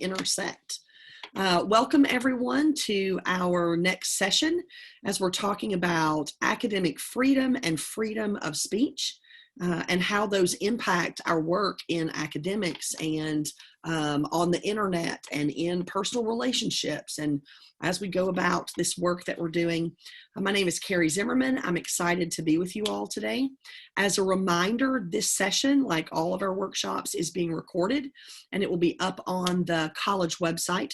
intersect. Welcome everyone to our next session as we're talking about academic freedom and freedom of speech and how those impact our work in academics and on the internet and in personal relationships and as we go about this work that we're doing. My name is Carrie Zimmerman. I'm excited to be with you all today. As a reminder, this session, like all of our workshops, is being recorded and it will be up on the college website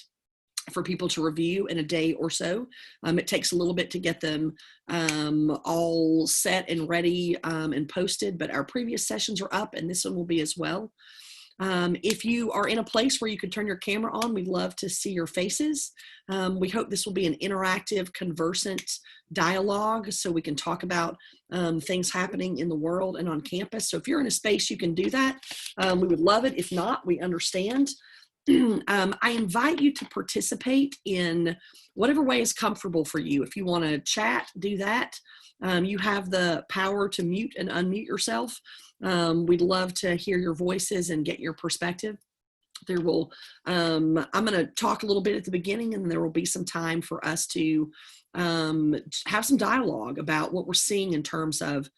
for people to review in a day or so. It takes a little bit to get them all set and ready and posted, but our previous sessions are up and this one will be as well. If you are in a place where you can turn your camera on, we'd love to see your faces. We hope this will be an interactive, conversant dialogue so we can talk about things happening in the world and on campus. So if you're in a space you can do that, we would love it. If not, we understand. I invite you to participate in whatever way is comfortable for you. If you want to chat, do that. You have the power to mute and unmute yourself. We'd love to hear your voices and get your perspective. There will, I'm going to talk a little bit at the beginning and there will be some time for us to have some dialogue about what we're seeing in terms of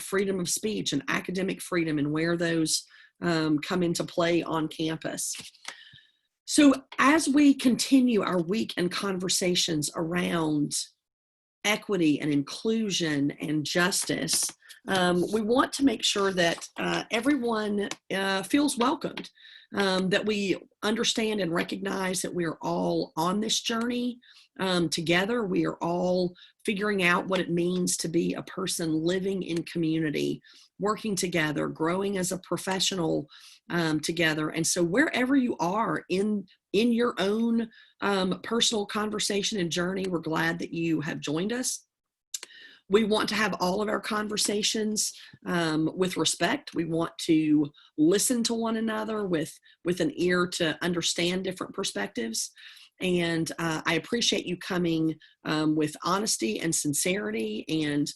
freedom of speech and academic freedom and where those come into play on campus. So as we continue our week and conversations around equity and inclusion and justice, we want to make sure that everyone feels welcomed, that we understand and recognize that we are all on this journey together. We are all figuring out what it means to be a person living in community, working together, growing as a professional together. And so wherever you are in your own personal conversation and journey, we're glad that you have joined us. We want to have all of our conversations with respect. We want to listen to one another with an ear to understand different perspectives. And I appreciate you coming with honesty and sincerity and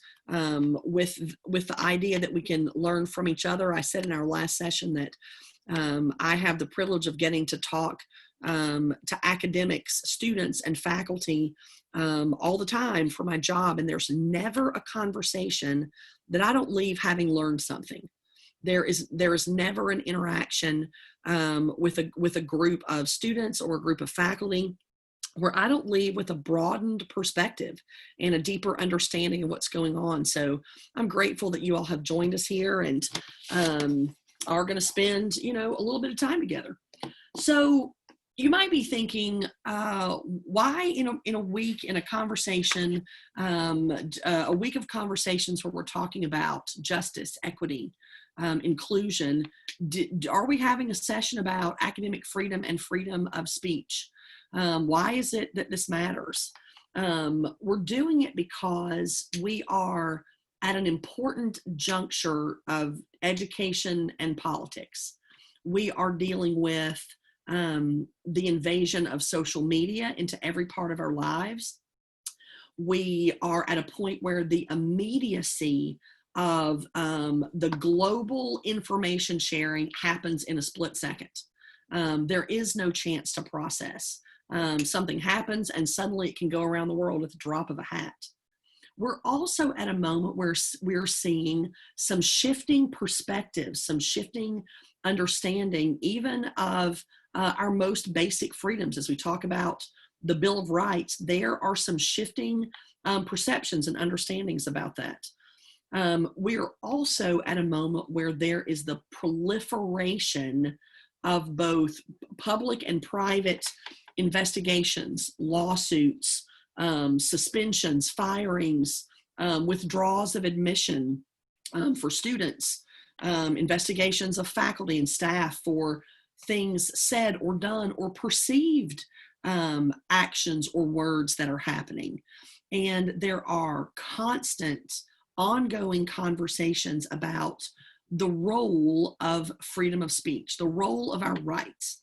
with the idea that we can learn from each other. I said in our last session that I have the privilege of getting to talk to academics, students, and faculty all the time for my job, and there's never a conversation that I don't leave having learned something. There is never an interaction with a group of students or a group of faculty where I don't leave with a broadened perspective and a deeper understanding of what's going on. So I'm grateful that you all have joined us here and are going to spend, a little bit of time together. So you might be thinking, why in a week in a conversation, a week of conversations where we're talking about justice, equity, inclusion, are we having a session about academic freedom and freedom of speech? Why is it that this matters? We're doing it because we are at an important juncture of education and politics. We are dealing with the invasion of social media into every part of our lives. We are at a point where the immediacy of the global information sharing happens in a split second. There is no chance to process. Something happens and suddenly it can go around the world at the drop of a hat. We're also at a moment where we're seeing some shifting perspectives, some shifting understanding, even of our most basic freedoms. As we talk about the Bill of Rights, there are some shifting perceptions and understandings about that. We are also at a moment where there is the proliferation of both public and private investigations, lawsuits, suspensions, firings, withdrawals of admission for students, investigations of faculty and staff for things said or done or perceived actions or words that are happening. And there are constant, ongoing conversations about the role of freedom of speech, the role of our rights.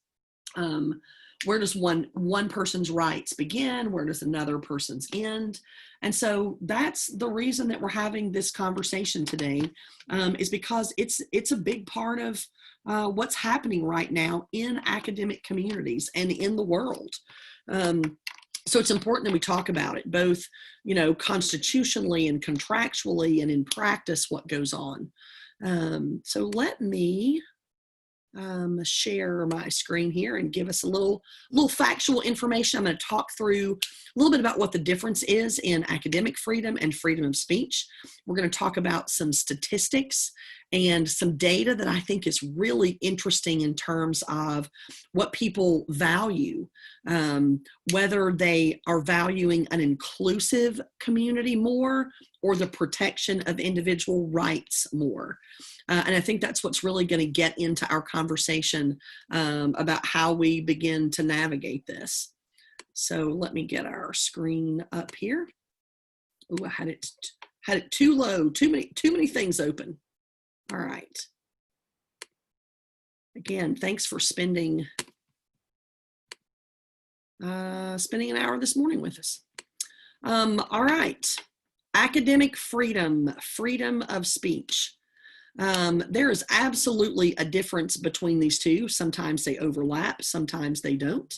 where does one person's rights begin? Where does another person's end? And so that's the reason that we're having this conversation today, is because it's a big part of what's happening right now in academic communities and in the world. So it's important that we talk about it, both, constitutionally and contractually and in practice, what goes on. So let me share my screen here and give us a little factual information. I'm going to talk through a little bit about what the difference is in academic freedom and freedom of speech. We're going to talk about some statistics and some data that I think is really interesting in terms of what people value, whether they are valuing an inclusive community more or the protection of individual rights more. And I think that's what's really going to get into our conversation about how we begin to navigate this. So let me get our screen up here. Oh, I had it too low, too many things open. All right. Again, thanks for spending an hour this morning with us. All right. Academic freedom, freedom of speech. There is absolutely a difference between these two. Sometimes they overlap, sometimes they don't.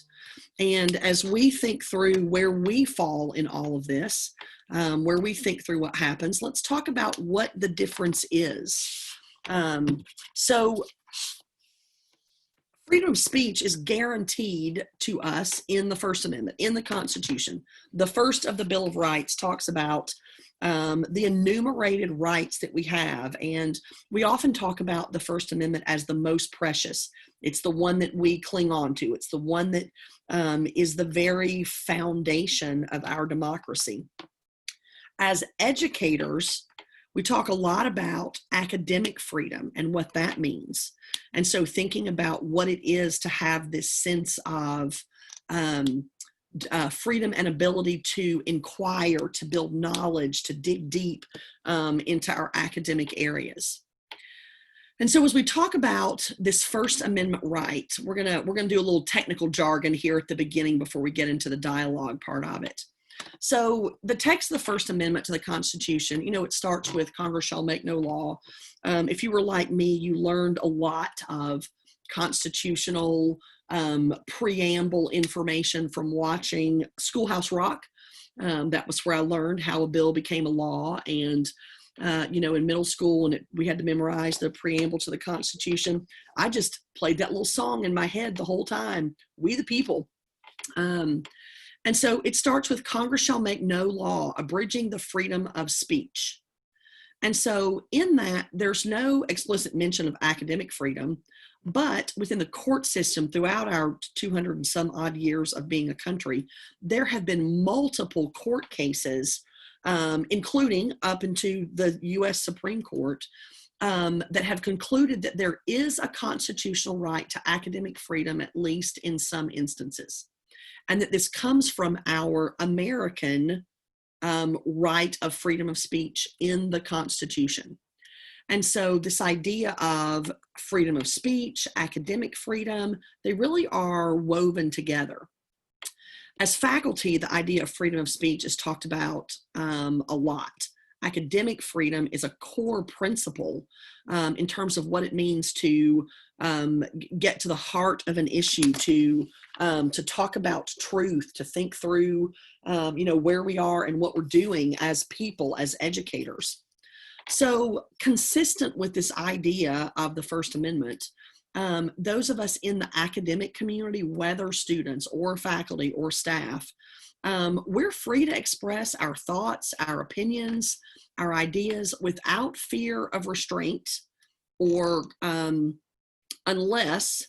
And as we think through where we fall in all of this, where we think through what happens, let's talk about what the difference is. So freedom of speech is guaranteed to us in the First Amendment, in the Constitution. The first of the Bill of Rights talks about the enumerated rights that we have. And we often talk about the First Amendment as the most precious. It's the one that we cling on to. It's the one that is the very foundation of our democracy. As educators, we talk a lot about academic freedom and what that means. And so thinking about what it is to have this sense of freedom and ability to inquire, to build knowledge, to dig deep into our academic areas. And so as we talk about this First Amendment right, we're gonna do a little technical jargon here at the beginning before we get into the dialogue part of it. So the text of the First Amendment to the Constitution, it starts with Congress shall make no law. If you were like me, you learned a lot of constitutional preamble information from watching Schoolhouse Rock. That was where I learned how a bill became a law. And, in middle school, and we had to memorize the preamble to the Constitution. I just played that little song in my head the whole time, We the People. And so it starts with Congress shall make no law abridging the freedom of speech. And so in that, there's no explicit mention of academic freedom, but within the court system throughout our 200 and some odd years of being a country, there have been multiple court cases, including up into the U.S. Supreme Court, that have concluded that there is a constitutional right to academic freedom, at least in some instances. And that this comes from our American right of freedom of speech in the Constitution. And so this idea of freedom of speech, academic freedom, they really are woven together. As faculty, the idea of freedom of speech is talked about a lot. Academic freedom is a core principle in terms of what it means to get to the heart of an issue, to talk about truth, to think through, where we are and what we're doing as people, as educators. So consistent with this idea of the First Amendment, those of us in the academic community, whether students or faculty or staff, we're free to express our thoughts, our opinions, our ideas without fear of restraint, or unless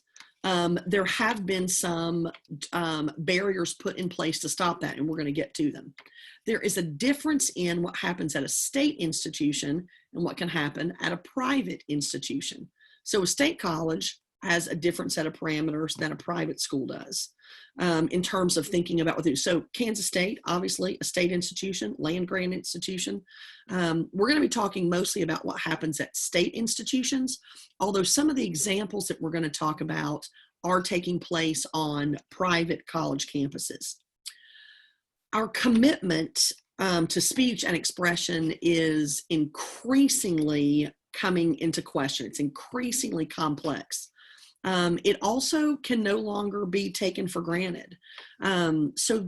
there have been some barriers put in place to stop that, and we're going to get to them. There is a difference in what happens at a state institution and what can happen at a private institution. So a state college has a different set of parameters than a private school does in terms of thinking about what they do. So Kansas State, obviously a state institution, land grant institution. We're going to be talking mostly about what happens at state institutions, although some of the examples that we're going to talk about are taking place on private college campuses. Our commitment to speech and expression is increasingly coming into question. It's increasingly complex. It also can no longer be taken for granted. So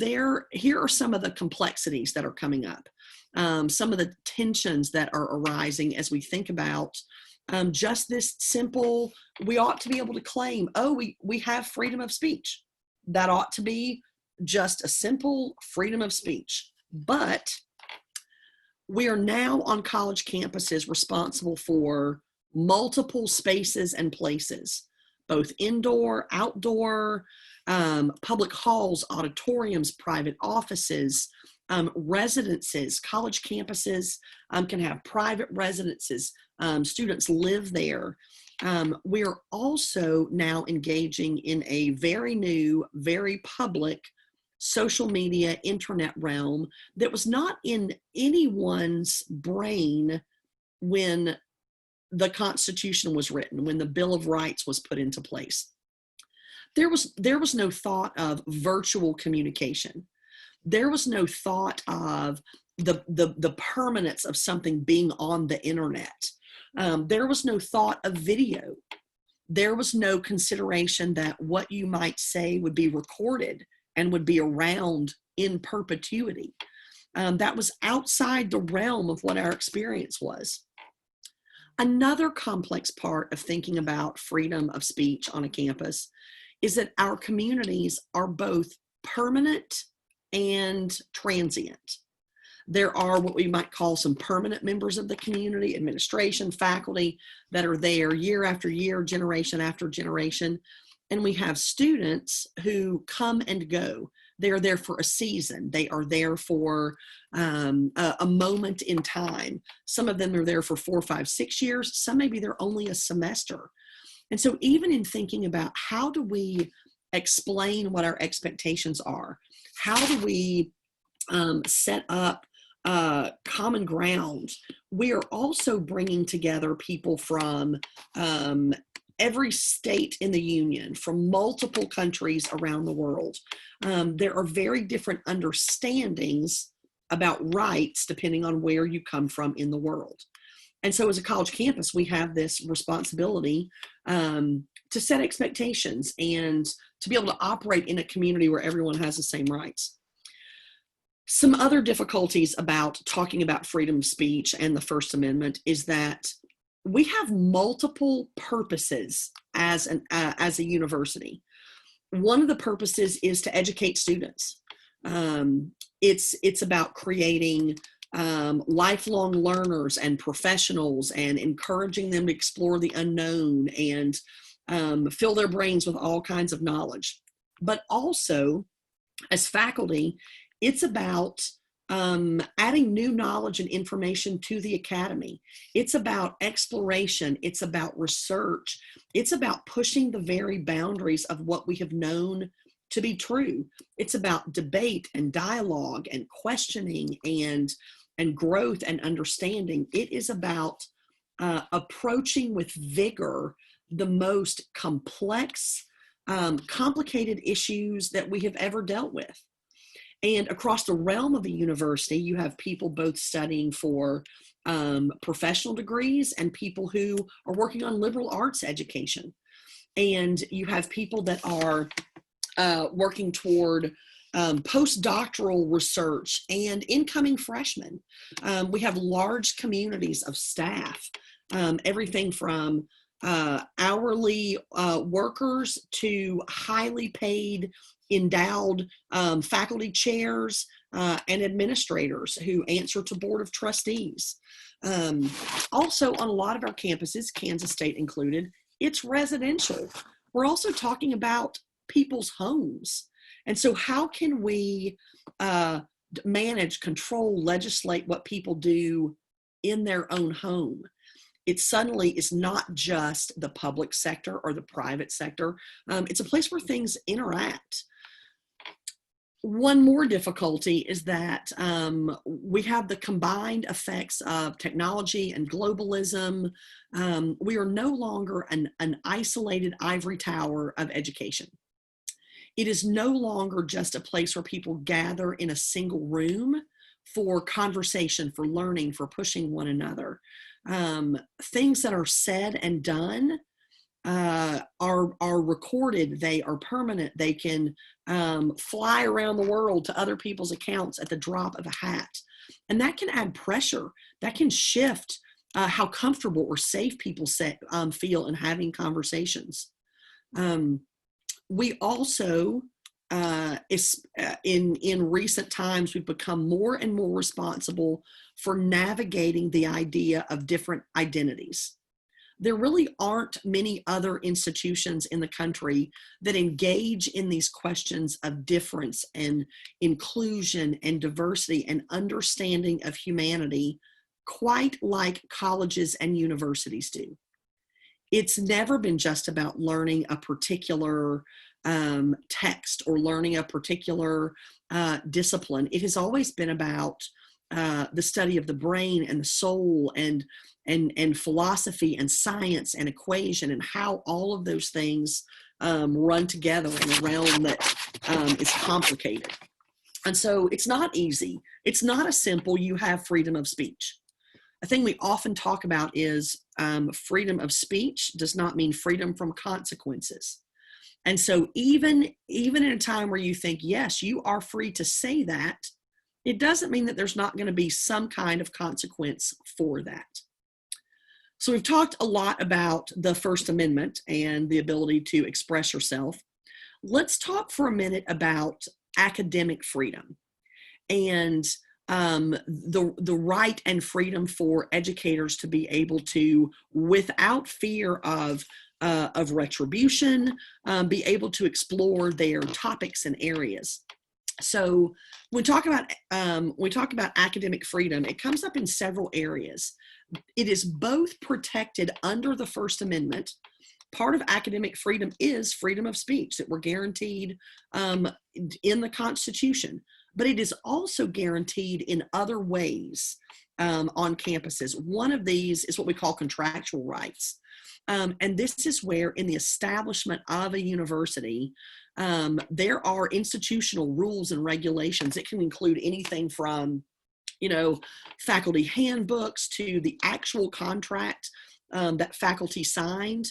here are some of the complexities that are coming up, some of the tensions that are arising as we think about just this simple, we ought to be able to claim, oh, we have freedom of speech. That ought to be just a simple freedom of speech. But we are now on college campuses responsible for multiple spaces and places, both indoor, outdoor, public halls, auditoriums, private offices, residences. College campuses can have private residences. Students live there. We are also now engaging in a very new, very public social media, internet realm that was not in anyone's brain when the Constitution was written, when the Bill of Rights was put into place. There was no thought of virtual communication. There was no thought of the permanence of something being on the internet. There was no thought of video. There was no consideration that what you might say would be recorded and would be around in perpetuity. That was outside the realm of what our experience was. Another complex part of thinking about freedom of speech on a campus is that our communities are both permanent and transient. There are what we might call some permanent members of the community, administration, faculty, that are there year after year, generation after generation. And we have students who come and go. They are there for a season. They are there for a moment in time. Some of them are there for 4, 5, 6 years. Some maybe they're only a semester. And so even in thinking about how do we explain what our expectations are, how do we set up common ground, we are also bringing together people from every state in the union, from multiple countries around the world. There are very different understandings about rights depending on where you come from in the world. And so as a college campus, we have this responsibility to set expectations and to be able to operate in a community where everyone has the same rights. Some other difficulties about talking about freedom of speech and the First Amendment is that we have multiple purposes as a university. One of the purposes is to educate students. It's about creating lifelong learners and professionals and encouraging them to explore the unknown and fill their brains with all kinds of knowledge. But also, as faculty, it's about adding new knowledge and information to the academy. It's about exploration. It's about research. It's about pushing the very boundaries of what we have known to be true. It's about debate and dialogue and questioning and growth and understanding. It is about approaching with vigor the most complex, complicated issues that we have ever dealt with. And across the realm of the university, you have people both studying for professional degrees and people who are working on liberal arts education. And you have people that are working toward postdoctoral research and incoming freshmen. We have large communities of staff, everything from hourly workers to highly paid endowed faculty chairs and administrators who answer to board of trustees. Also on a lot of our campuses, Kansas State included, it's residential. We're also talking about people's homes. And so how can we manage, control, legislate what people do in their own home? It suddenly is not just the public sector or the private sector. It's a place where things interact. One more difficulty is that we have the combined effects of technology and globalism. We are no longer an isolated ivory tower of education. It is no longer just a place where people gather in a single room for conversation, for learning, for pushing one another. Things that are said and done are recorded, they are permanent, they can fly around the world to other people's accounts at the drop of a hat. And that can add pressure, that can shift how comfortable or safe people feel in having conversations. We also, in recent times, we've become more and more responsible for navigating the idea of different identities. There really aren't many other institutions in the country that engage in these questions of difference and inclusion and diversity and understanding of humanity quite like colleges and universities do. It's never been just about learning a particular text or learning a particular discipline. It has always been about the study of the brain and the soul and philosophy and science and equation and how all of those things run together in a realm that is complicated. And so it's not easy. It's not a simple, you have freedom of speech. A thing we often talk about is freedom of speech does not mean freedom from consequences. And so even in a time where you think, yes, you are free to say that, it doesn't mean that there's not going to be some kind of consequence for that. So we've talked a lot about the First Amendment and the ability to express yourself. Let's talk for a minute about academic freedom and the right and freedom for educators to be able to, without fear of retribution, be able to explore their topics and areas. So when we talk about academic freedom, it comes up in several areas. It is both protected under the First Amendment. Part of academic freedom is freedom of speech that we're guaranteed in the Constitution, but it is also guaranteed in other ways on campuses. One of these is what we call contractual rights. And this is where in the establishment of a university, there are institutional rules and regulations. It can include anything from, faculty handbooks to the actual contract that faculty signed,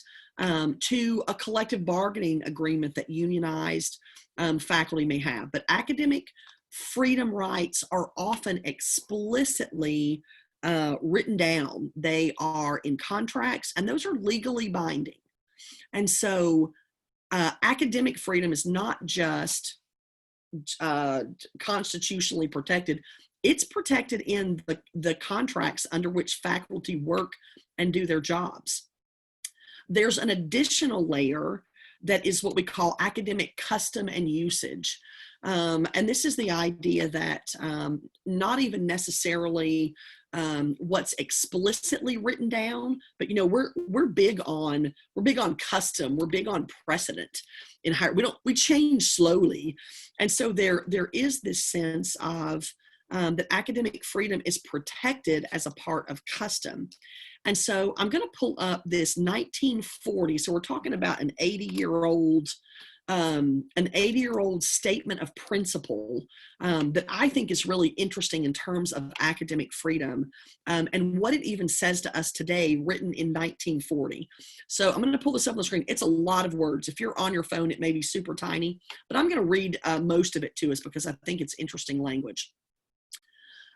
to a collective bargaining agreement that unionized faculty may have. But academic freedom rights are often explicitly written down. They are in contracts, and those are legally binding. And so academic freedom is not just constitutionally protected. It's protected in the contracts under which faculty work and do their jobs. There's an additional layer that is what we call academic custom and usage. And this is the idea that not even necessarily what's explicitly written down, but we're big on custom, we're big on precedent in how we change slowly. And so there is this sense of that academic freedom is protected as a part of custom. And so I'm going to pull up this 1940. So we're talking about an 80-year-old statement of principle that I think is really interesting in terms of academic freedom and what it even says to us today, written in 1940. So I'm going to pull this up on the screen. It's a lot of words. If you're on your phone, it may be super tiny, but I'm going to read most of it to us because I think it's interesting language.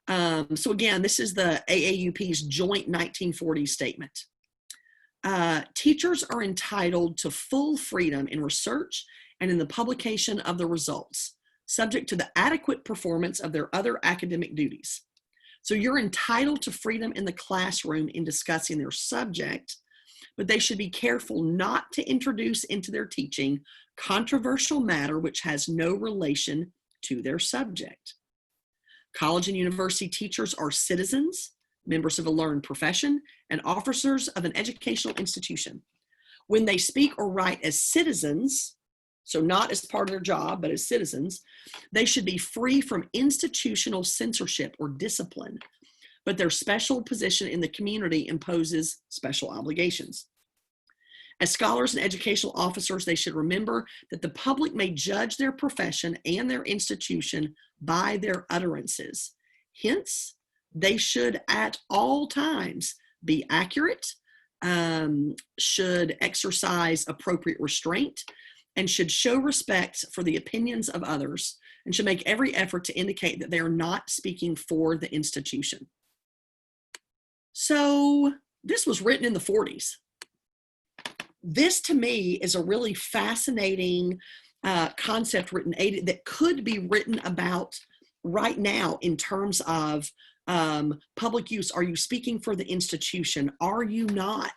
So again, this is the AAUP's joint 1940 statement. Teachers are entitled to full freedom in research and in the publication of the results, subject to the adequate performance of their other academic duties. So you're entitled to freedom in the classroom in discussing their subject, but they should be careful not to introduce into their teaching controversial matter which has no relation to their subject. College and university teachers are citizens, members of a learned profession, and officers of an educational institution. When they speak or write as citizens, so not as part of their job, but as citizens, they should be free from institutional censorship or discipline, but their special position in the community imposes special obligations. As scholars and educational officers, they should remember that the public may judge their profession and their institution by their utterances. Hence, they should at all times be accurate, should exercise appropriate restraint, and should show respect for the opinions of others, and should make every effort to indicate that they are not speaking for the institution. So this was written in the 40s. This to me is a really fascinating concept written that could be written about right now in terms of public use. Are you speaking for the institution? Are you not?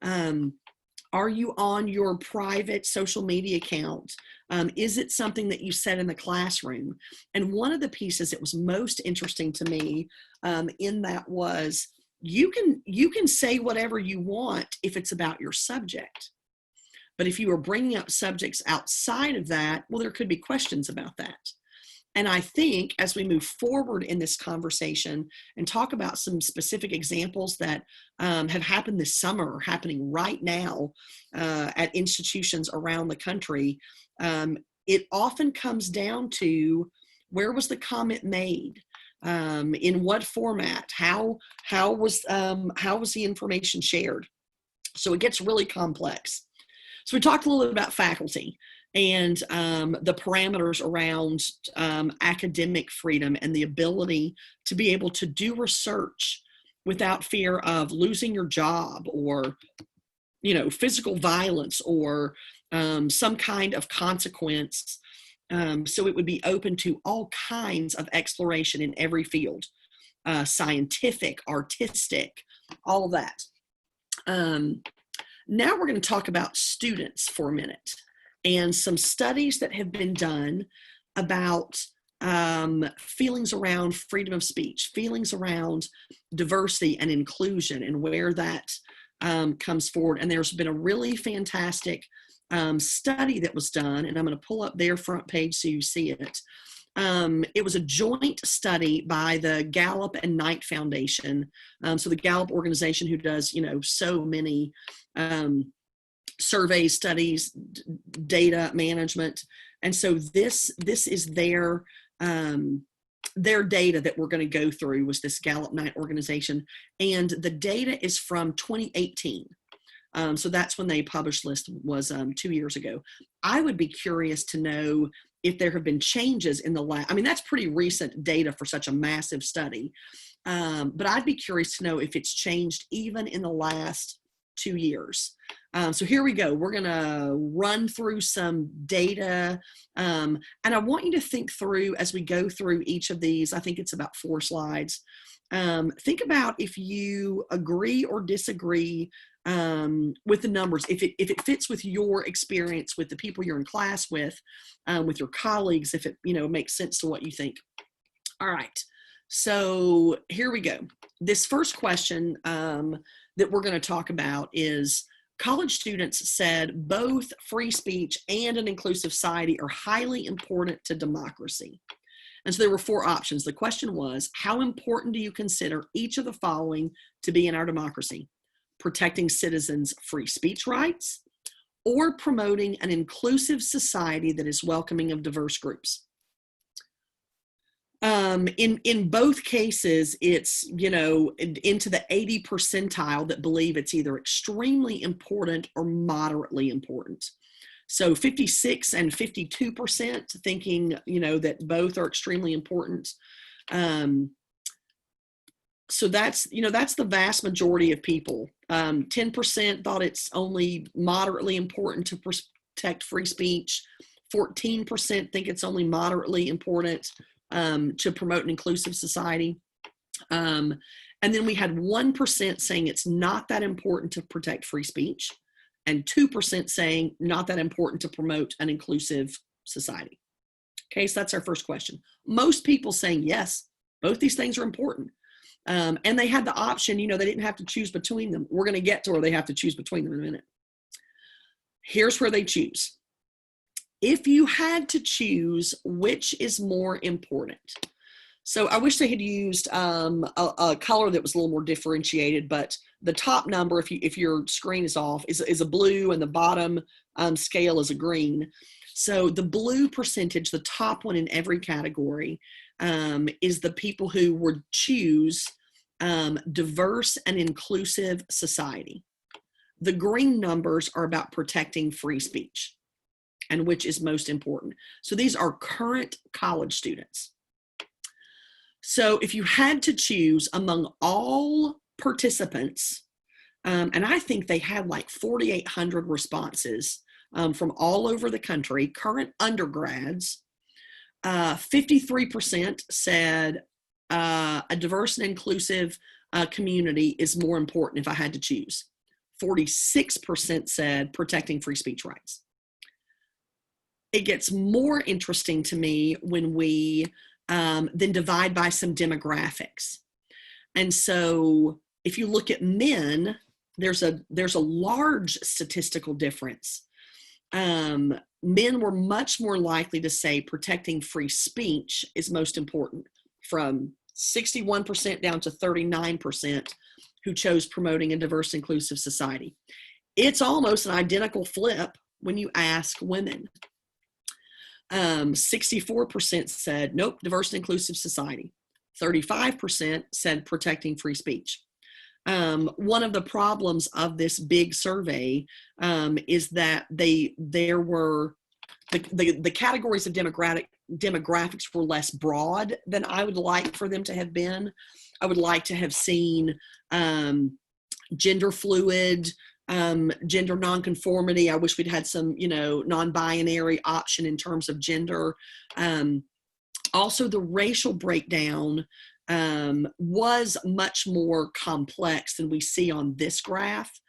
Are you on your private social media account? Is it something that you said in the classroom? And one of the pieces that was most interesting to me in that was, you can say whatever you want if it's about your subject. But if you are bringing up subjects outside of that, well, there could be questions about that. And I think as we move forward in this conversation and talk about some specific examples that have happened this summer, or happening right now at institutions around the country, it often comes down to, where was the comment made? In what format? How was the information shared? So it gets really complex. So we talked a little bit about faculty and the parameters around academic freedom and the ability to be able to do research without fear of losing your job, or physical violence, or some kind of consequence. So it would be open to all kinds of exploration in every field, scientific, artistic, all of that. Now we're going to talk about students for a minute, and some studies that have been done about feelings around freedom of speech, feelings around diversity and inclusion, and where that comes forward. And there's been a really fantastic study that was done, and I'm going to pull up their front page so you see it. It was a joint study by the Gallup and Knight Foundation. So the Gallup organization, who does, so many surveys, studies, data management. And so this is their data that we're going to go through, was this Gallup Knight organization. And the data is from 2018. So that's when they published this, was 2 years ago. I would be curious to know if there have been changes in the last, that's pretty recent data for such a massive study. But I'd be curious to know if it's changed even in the last 2 years. So here we go. We're going to run through some data. And I want you to think through, as we go through each of these, I think it's about 4 slides. Think about if you agree or disagree with the numbers, if it fits with your experience, with the people you're in class with your colleagues, if it makes sense to what you think. All right, so here we go. This first question that we're going to talk about is, college students said both free speech and an inclusive society are highly important to democracy. And so there were 4 options. The question was, how important do you consider each of the following to be in our democracy? Protecting citizens' free speech rights, or promoting an inclusive society that is welcoming of diverse groups. In both cases, it's, into the 80 percentile that believe it's either extremely important or moderately important. So 56 and 52% thinking, that both are extremely important. So that's the vast majority of people. 10% thought it's only moderately important to protect free speech. 14% think it's only moderately important to promote an inclusive society. And then we had 1% saying it's not that important to protect free speech, and 2% saying not that important to promote an inclusive society. Okay, so that's our first question. Most people saying yes, both these things are important. And they had the option, they didn't have to choose between them. We're going to get to where they have to choose between them in a minute. Here's where they choose. If you had to choose which is more important, so I wish they had used a color that was a little more differentiated, but the top number, if your screen is off, is a blue, and the bottom scale is a green. So the blue percentage, the top one in every category, is the people who would choose diverse and inclusive society. The green numbers are about protecting free speech and which is most important. So these are current college students. So if you had to choose among all participants, and I think they had like 4,800 responses from all over the country, current undergrads, 53% said a diverse and inclusive community is more important if I had to choose. 46% said protecting free speech rights. It gets more interesting to me when we then divide by some demographics. And so if you look at men, there's a large statistical difference. Men were much more likely to say protecting free speech is most important, from 61% down to 39% who chose promoting a diverse, inclusive society. It's almost an identical flip when you ask women. 64% said, nope, diverse and inclusive society. 35% said protecting free speech. One of the problems of this big survey is that there were the categories of demographics were less broad than I would like for them to have been. I would like to have seen gender fluid, gender nonconformity. I wish we'd had some, non-binary option in terms of gender. Also, the racial breakdown was much more complex than we see on this graph.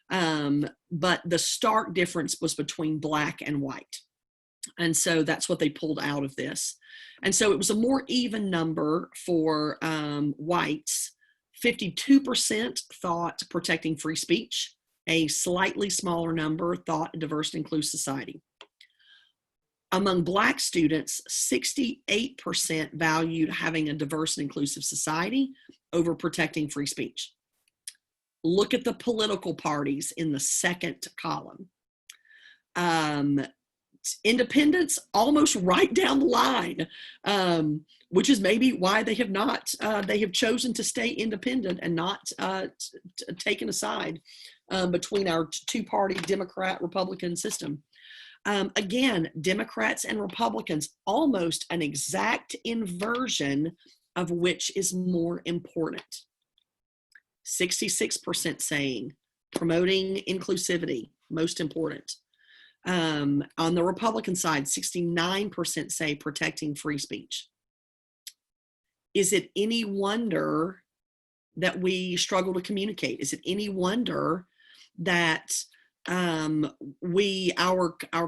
But the stark difference was between Black and white. And so that's what they pulled out of this. And so it was a more even number for whites. 52% thought protecting free speech. A slightly smaller number thought a diverse and inclusive society. Among Black students, 68% valued having a diverse and inclusive society over protecting free speech. Look at the political parties in the second column. Independents almost right down the line, which is maybe why they have chosen to stay independent and not taken a side between our two-party Democrat-Republican system. Again, Democrats and Republicans, almost an exact inversion of which is more important. 66% saying promoting inclusivity, most important. On the Republican side, 69% say protecting free speech. Is it any wonder that we struggle to communicate? Is it any wonder that our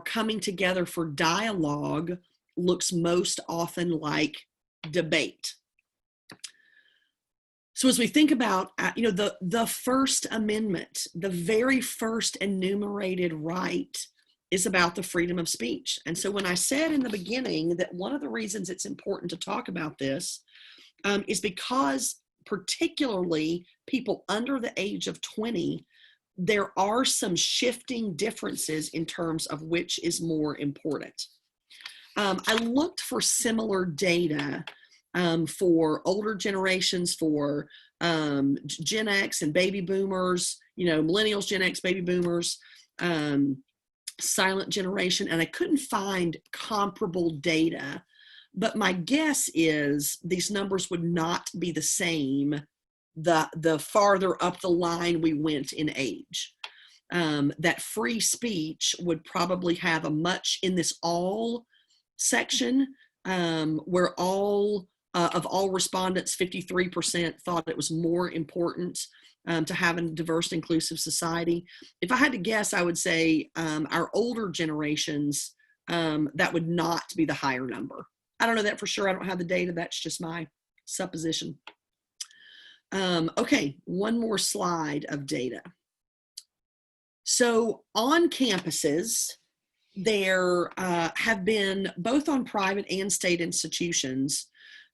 coming together for dialogue looks most often like debate? So as we think about, the First Amendment, the very first enumerated right is about the freedom of speech. And so when I said in the beginning that one of the reasons it's important to talk about this is because particularly people under the age of 20, there are some shifting differences in terms of which is more important. I looked for similar data for older generations, for Gen X and baby boomers, millennials, Gen X, baby boomers, silent generation, and I couldn't find comparable data. But my guess is these numbers would not be the same the farther up the line we went in age. That free speech would probably have a much in this all section where all of all respondents, 53% thought it was more important to have a diverse, inclusive society. If I had to guess, I would say our older generations, that would not be the higher number. I don't know that for sure. I don't have the data. That's just my supposition. Okay, one more slide of data. So on campuses, there have been, both on private and state institutions,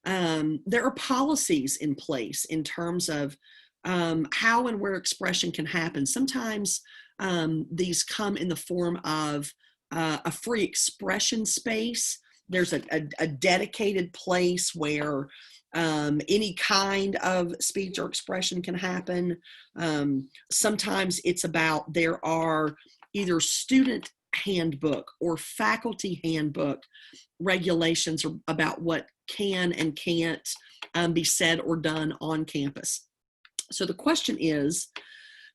there are policies in place in terms of how and where expression can happen. Sometimes these come in the form of a free expression space. There's a dedicated place where any kind of speech or expression can happen. Sometimes it's about, there are either student handbook or faculty handbook regulations about what can and can't be said or done on campus. So the question is,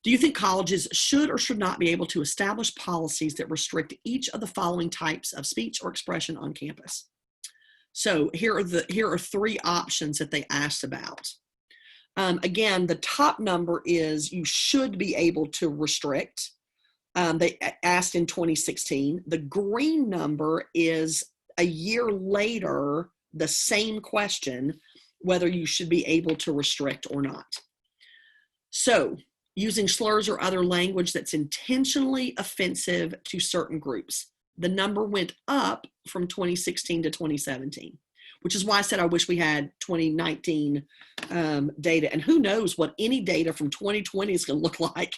do you think colleges should or should not be able to establish policies that restrict each of the following types of speech or expression on campus? So here are three options that they asked about. Again, the top number is you should be able to restrict. They asked in 2016. The green number is a year later, the same question, whether you should be able to restrict or not. So, using slurs or other language that's intentionally offensive to certain groups. The number went up from 2016 to 2017, which is why I said I wish we had 2019 data. And who knows what any data from 2020 is going to look like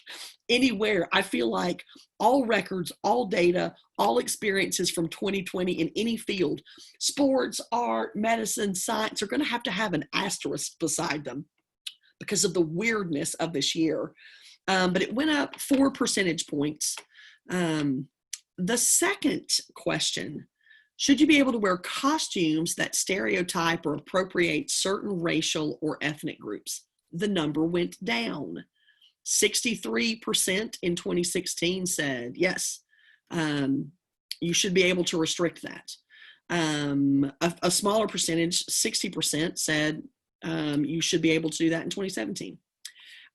anywhere. I feel like all records, all data, all experiences from 2020 in any field, sports, art, medicine, science, are going to have an asterisk beside them because of the weirdness of this year. But it went up 4 percentage points. The second question, should you be able to wear costumes that stereotype or appropriate certain racial or ethnic groups? The number went down. 63% in 2016 said, yes, you should be able to restrict that. A smaller percentage, 60%, said you should be able to do that in 2017.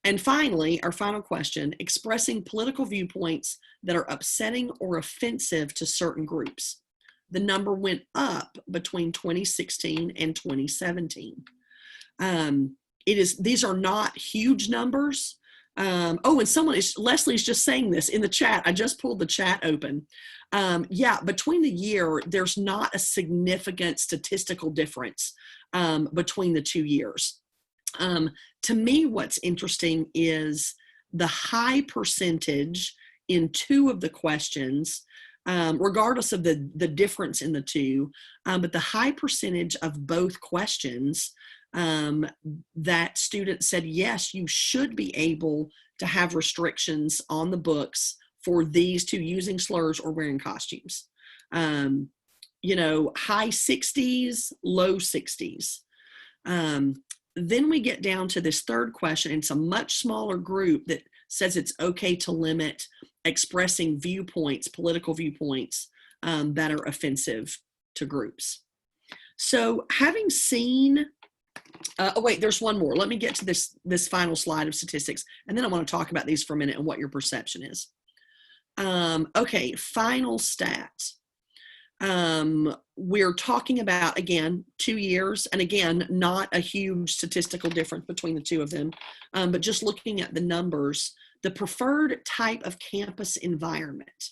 And finally, our final question, expressing political viewpoints that are upsetting or offensive to certain groups. The number went up between 2016 and 2017. These are not huge numbers. And Leslie's just saying this in the chat. I just pulled the chat open. Yeah, between the year, there's not a significant statistical difference between the 2 years. To me, what's interesting is the high percentage in 2 of the questions, regardless of the difference in the 2, but the high percentage of both questions that students said, yes, you should be able to have restrictions on the books for these 2, using slurs or wearing costumes. High 60s, low 60s. Then we get down to this third question. It's a much smaller group that says it's okay to limit expressing viewpoints, political viewpoints that are offensive to groups. So having seen, there's one more. Let me get to this final slide of statistics, and then I want to talk about these for a minute and what your perception is. Okay, final stats. We're talking about, again, 2 years, and again, not a huge statistical difference between the 2 of them, but just looking at the numbers, the preferred type of campus environment,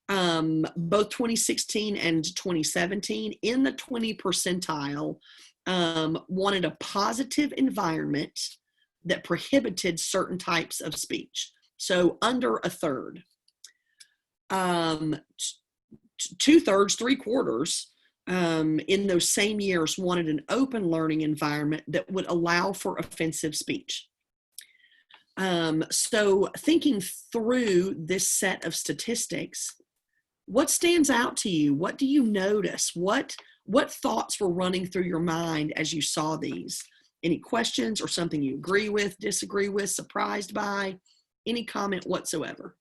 both 2016 and 2017, in the 20 percentile, wanted a positive environment that prohibited certain types of speech. So under a third. 2/3, 3/4 in those same years wanted an open learning environment that would allow for offensive speech. So thinking through this set of statistics, what stands out to you? What do you notice? What thoughts were running through your mind as you saw these? Any questions or something you agree with, disagree with, surprised by? Any comment whatsoever?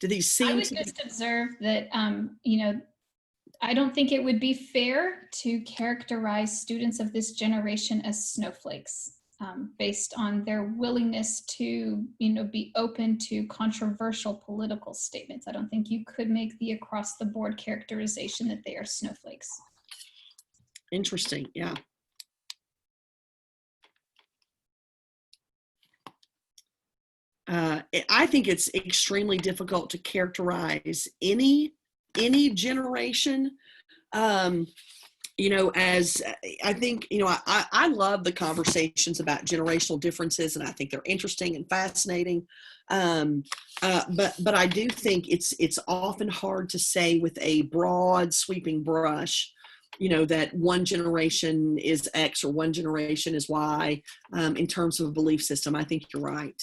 Do these seem I would just observe that, I don't think it would be fair to characterize students of this generation as snowflakes. based on their willingness to, be open to controversial political statements. I don't think you could make the across the board characterization that they are snowflakes. Interesting, yeah. I think it's extremely difficult to characterize any generation, as I think, I love the conversations about generational differences, and I think they're interesting and fascinating. But I do think it's often hard to say with a broad sweeping brush, that one generation is X or one generation is Y, in terms of a belief system. I think you're right.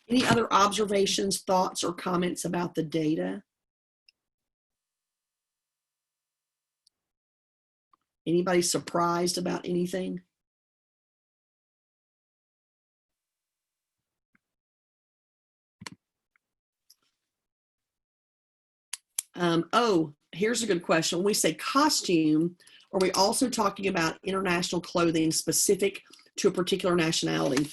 Any other observations, thoughts, or comments about the data? Anybody surprised about anything? Oh, here's a good question. When we say costume, are we also talking about international clothing specific to a particular nationality?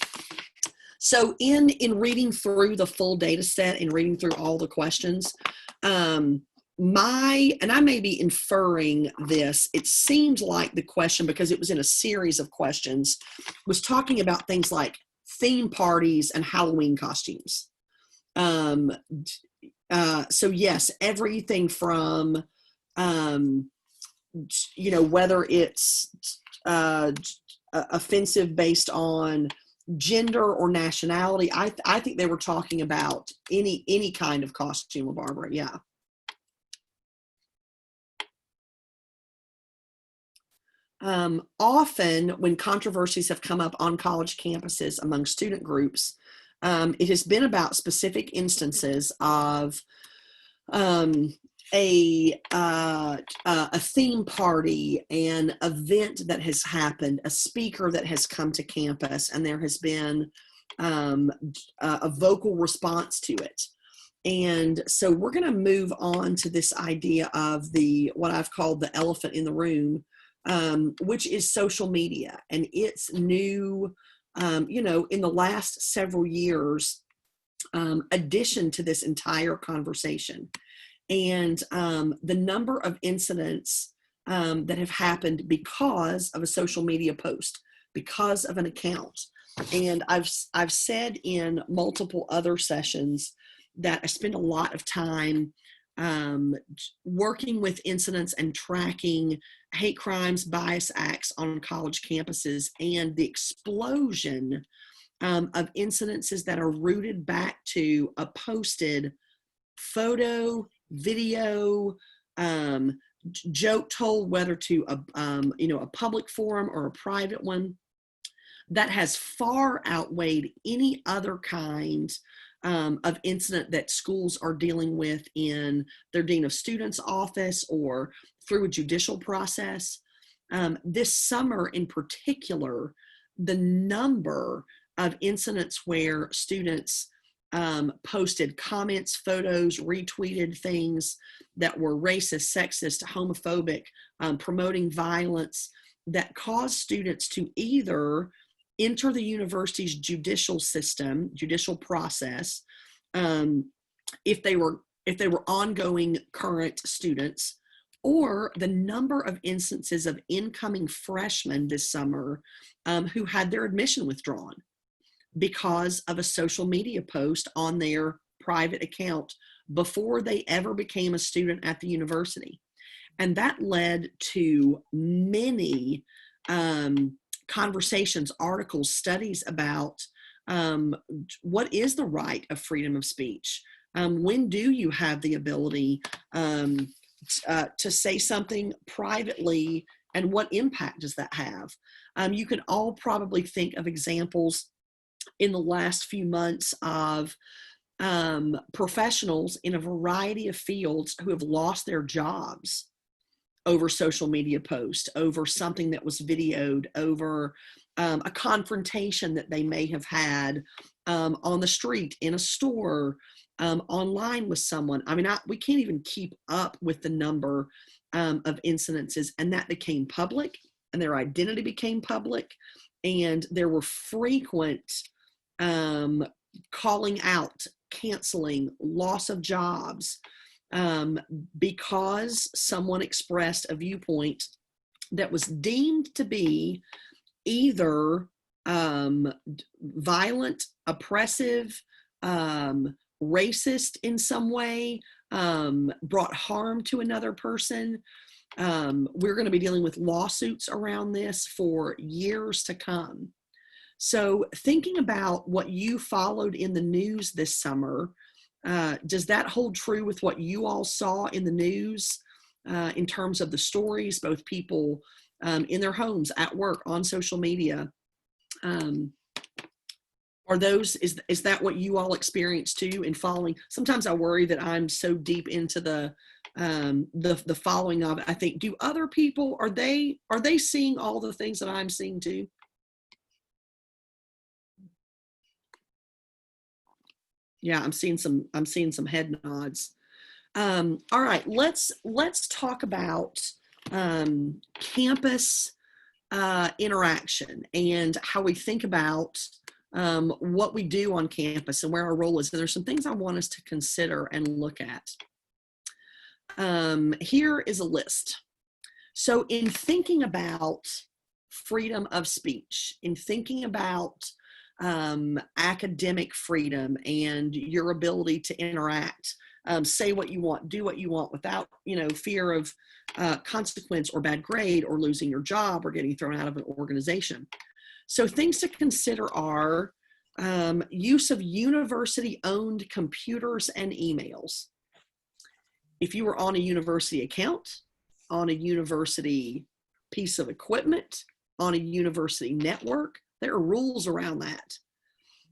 So in reading through the full data set and reading through all the questions, and I may be inferring this, it seemed like the question, because it was in a series of questions, was talking about things like theme parties and Halloween costumes. So yes, everything from, whether it's offensive based on gender or nationality. I think they were talking about any kind of costume, Barbara. Yeah. Often when controversies have come up on college campuses among student groups, it has been about specific instances of a theme party, an event that has happened, a speaker that has come to campus, and there has been a vocal response to it. And so we're going to move on to this idea of what I've called the elephant in the room, which is social media. And it's new, in the last several years, addition to this entire conversation. And the number of incidents that have happened because of a social media post, because of an account. And I've said in multiple other sessions that I spend a lot of time working with incidents and tracking hate crimes, bias acts on college campuses, and the explosion of incidences that are rooted back to a posted photo, video, joke told, whether to a public forum or a private one, that has far outweighed any other kind of incident that schools are dealing with in their dean of students office or through a judicial process. This summer in particular, the number of incidents where students posted comments, photos, retweeted things that were racist, sexist, homophobic, promoting violence, that caused students to either enter the university's judicial system, judicial process, if they were ongoing current students, or the number of instances of incoming freshmen this summer who had their admission withdrawn because of a social media post on their private account before they ever became a student at the university. And that led to many conversations, articles, studies about what is the right of freedom of speech? When do you have the ability to say something privately, and what impact does that have? You can all probably think of examples in the last few months of professionals in a variety of fields who have lost their jobs over social media posts, over something that was videoed, over a confrontation that they may have had on the street, in a store, online with someone. I mean, we can't even keep up with the number of incidences, and that became public, and their identity became public, and there were frequent calling out, canceling, loss of jobs, because someone expressed a viewpoint that was deemed to be either violent, oppressive, racist in some way, brought harm to another person. We're going to be dealing with lawsuits around this for years to come. So thinking about what you followed in the news this summer, does that hold true with what you all saw in the news in terms of the stories, both people in their homes, at work, on social media? Is that what you all experience too in following? Sometimes I worry that I'm so deep into the following of it. I think, do other people, are they seeing all the things that I'm seeing too? Yeah, I'm seeing some head nods. All right, let's talk about campus interaction and how we think about what we do on campus and where our role is. And there's some things I want us to consider and look at. Here is a list. So in thinking about freedom of speech, in thinking about academic freedom and your ability to interact, say what you want, do what you want without, fear of consequence or bad grade or losing your job or getting thrown out of an organization. So things to consider are use of university-owned computers and emails. If you were on a university account, on a university piece of equipment, on a university network, there are rules around that.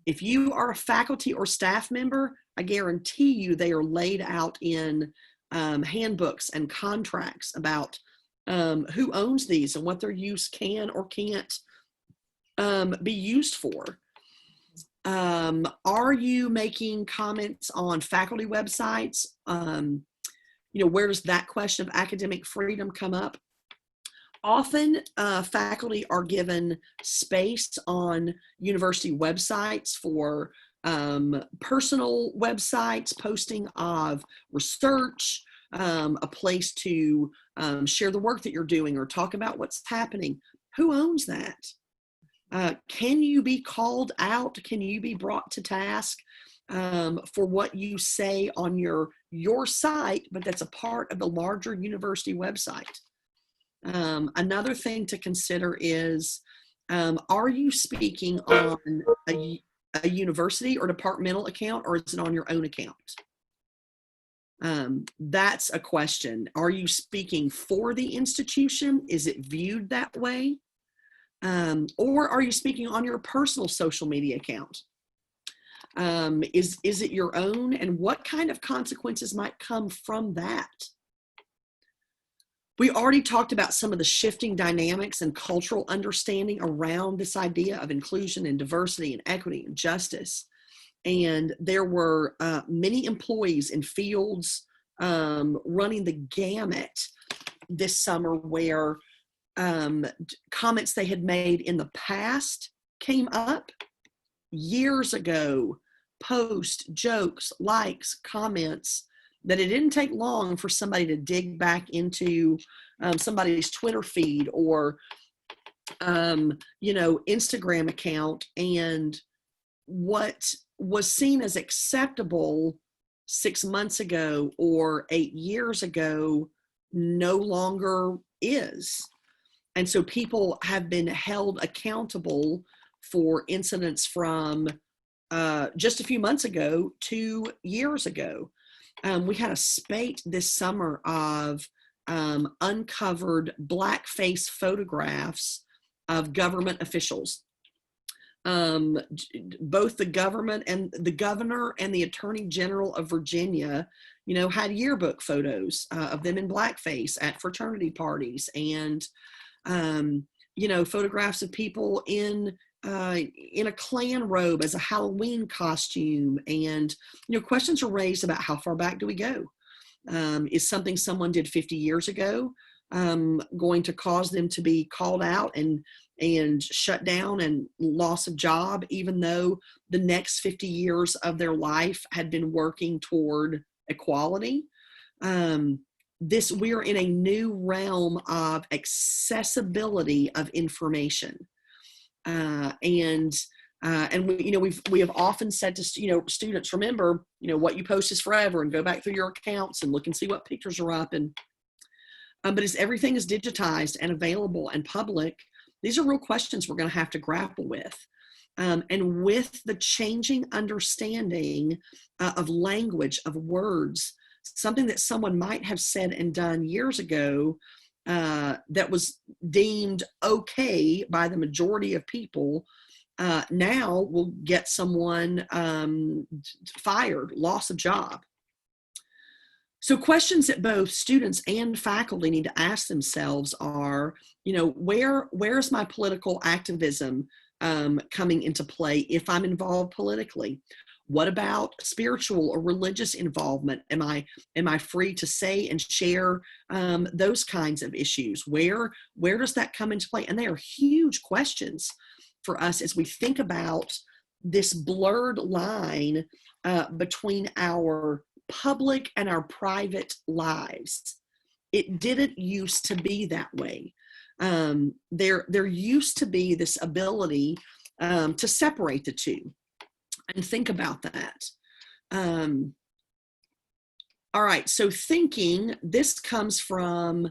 If you are a faculty or staff member, I guarantee you they are laid out in handbooks and contracts about who owns these and what their use can or can't be used for. Are you making comments on faculty websites? Where does that question of academic freedom come up? Often faculty are given space on university websites for personal websites, posting of research, a place to share the work that you're doing or talk about what's happening. Who owns that? Can you be called out? Can you be brought to task for what you say on your site, but that's a part of the larger university website? Another thing to consider is, are you speaking on a university or departmental account, or is it on your own account? That's a question. Are you speaking for the institution? Is it viewed that way? Or are you speaking on your personal social media account? Is it your own, and what kind of consequences might come from that? We already talked about some of the shifting dynamics and cultural understanding around this idea of inclusion and diversity and equity and justice. And there were many employees in fields running the gamut this summer where comments they had made in the past came up years ago, posts, jokes, likes, comments, that it didn't take long for somebody to dig back into somebody's Twitter feed or, Instagram account, and what was seen as acceptable 6 months ago or 8 years ago no longer is. And so people have been held accountable for incidents from just a few months ago, 2 years ago. We had a spate this summer of uncovered blackface photographs of government officials. Both the government and the governor and the Attorney General of Virginia, had yearbook photos of them in blackface at fraternity parties, and photographs of people in a Klan robe as a Halloween costume. And, questions are raised about how far back do we go? Is something someone did 50 years ago going to cause them to be called out and shut down and loss of job, even though the next 50 years of their life had been working toward equality. We're in a new realm of accessibility of information. And we have often said to students, remember, what you post is forever, and go back through your accounts and look and see what pictures are up. And but as everything is digitized and available and public, these are real questions we're going to have to grapple with. And with the changing understanding of language, of words, something that someone might have said and done years ago that was deemed okay by the majority of people, now will get someone fired, loss of job. So questions that both students and faculty need to ask themselves are, where's my political activism coming into play if I'm involved politically? What about spiritual or religious involvement? Am I free to say and share those kinds of issues? Where does that come into play? And they are huge questions for us as we think about this blurred line between our public and our private lives. It didn't used to be that way. There used to be this ability to separate the two and think about that. All right, so thinking, this comes from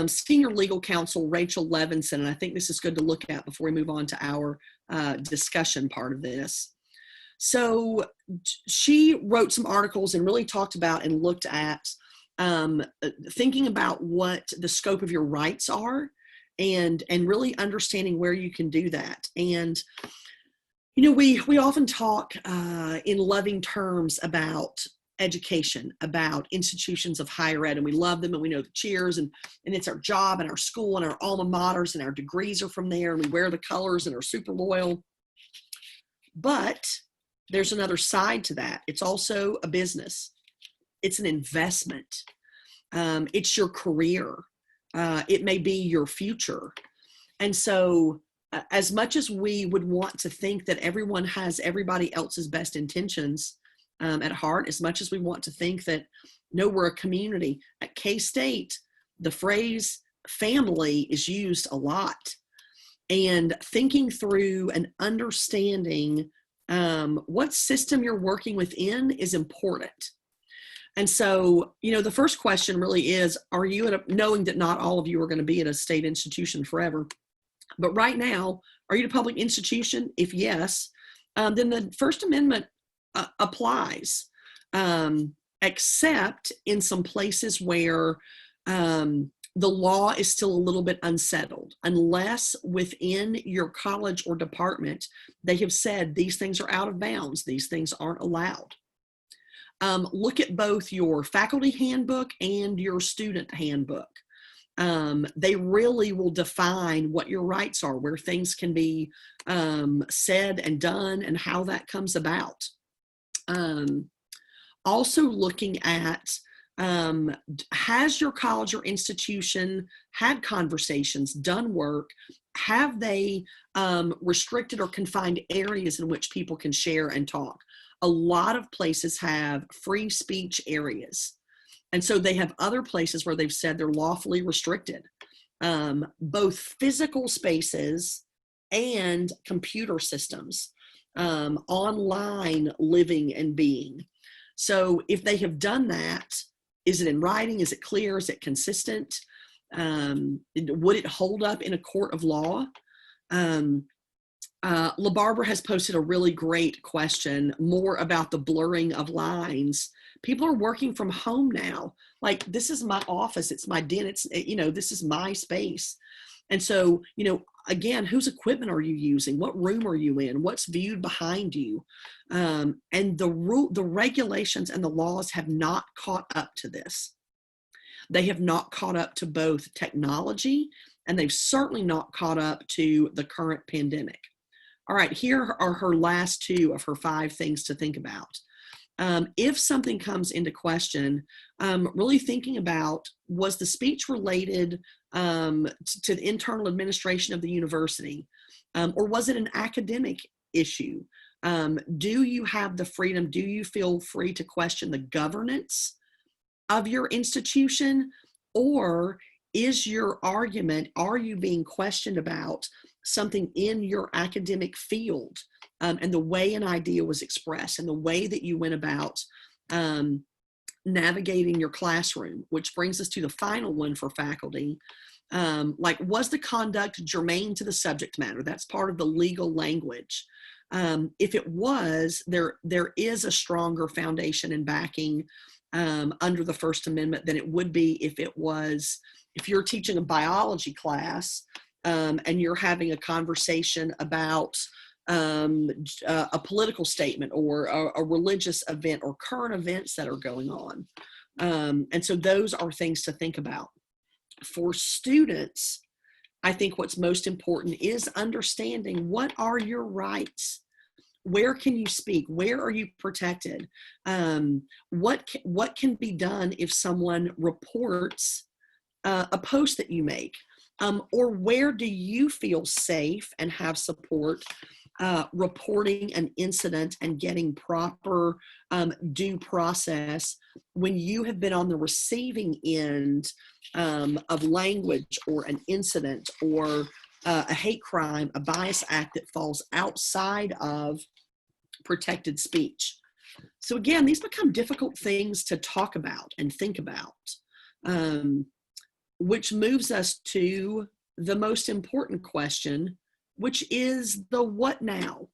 Senior Legal Counsel Rachel Levinson, and I think this is good to look at before we move on to our discussion part of this. So she wrote some articles and really talked about and looked at thinking about what the scope of your rights are and really understanding where you can do that. And, we often talk in loving terms about education, about institutions of higher ed, and we love them and we know the cheers and it's our job and our school and our alma maters and our degrees are from there and we wear the colors and are super loyal. But there's another side to that. It's also a business. It's an investment. It's your career. It may be your future. And so as much as we would want to think that everyone has everybody else's best intentions at heart, as much as we want to think that, no, we're a community. At K-State, the phrase family is used a lot. And thinking through and understanding what system you're working within is important. And so, the first question really is, are you knowing that not all of you are going to be at a state institution forever, but right now, are you a public institution? If yes, then the First Amendment applies, except in some places where the law is still a little bit unsettled, unless within your college or department, they have said these things are out of bounds, these things aren't allowed. Look at both your faculty handbook and your student handbook. They really will define what your rights are, where things can be said and done and how that comes about. Also looking at, has your college or institution had conversations, done work? Have they restricted or confined areas in which people can share and talk? A lot of places have free speech areas. And so they have other places where they've said they're lawfully restricted, both physical spaces and computer systems, online living and being. So if they have done that, is it in writing? Is it clear? Is it consistent? Would it hold up in a court of law? LaBarbara has posted a really great question more about the blurring of lines. People are working from home now. Like, this is my office, it's my den, this is my space. And so, again, whose equipment are you using? What room are you in? What's viewed behind you? And the regulations and the laws have not caught up to this. They have not caught up to both technology, and they've certainly not caught up to the current pandemic. All right, here are her last two of her 5 things to think about. if something comes into question, really thinking about, was the speech related to the internal administration of the university, or was it an academic issue? Do you have the freedom? Do you feel free to question the governance of your institution? Or is your argument, are you being questioned about something in your academic field, and the way an idea was expressed and the way that you went about navigating your classroom? Which brings us to the final one for faculty. Like, was the conduct germane to the subject matter? That's part of the legal language. If it was, there is a stronger foundation and backing under the First Amendment than it would be if you're teaching a biology class and you're having a conversation about a political statement or a religious event or current events that are going on. And so those are things to think about. For students, I think what's most important is understanding, what are your rights? Where can you speak? Where are you protected? What can be done if someone reports a post that you make? Or where do you feel safe and have support reporting an incident and getting proper due process when you have been on the receiving end of language or an incident or a hate crime, a bias act that falls outside of protected speech? So again, these become difficult things to talk about and think about, which moves us to the most important question, which is the what now?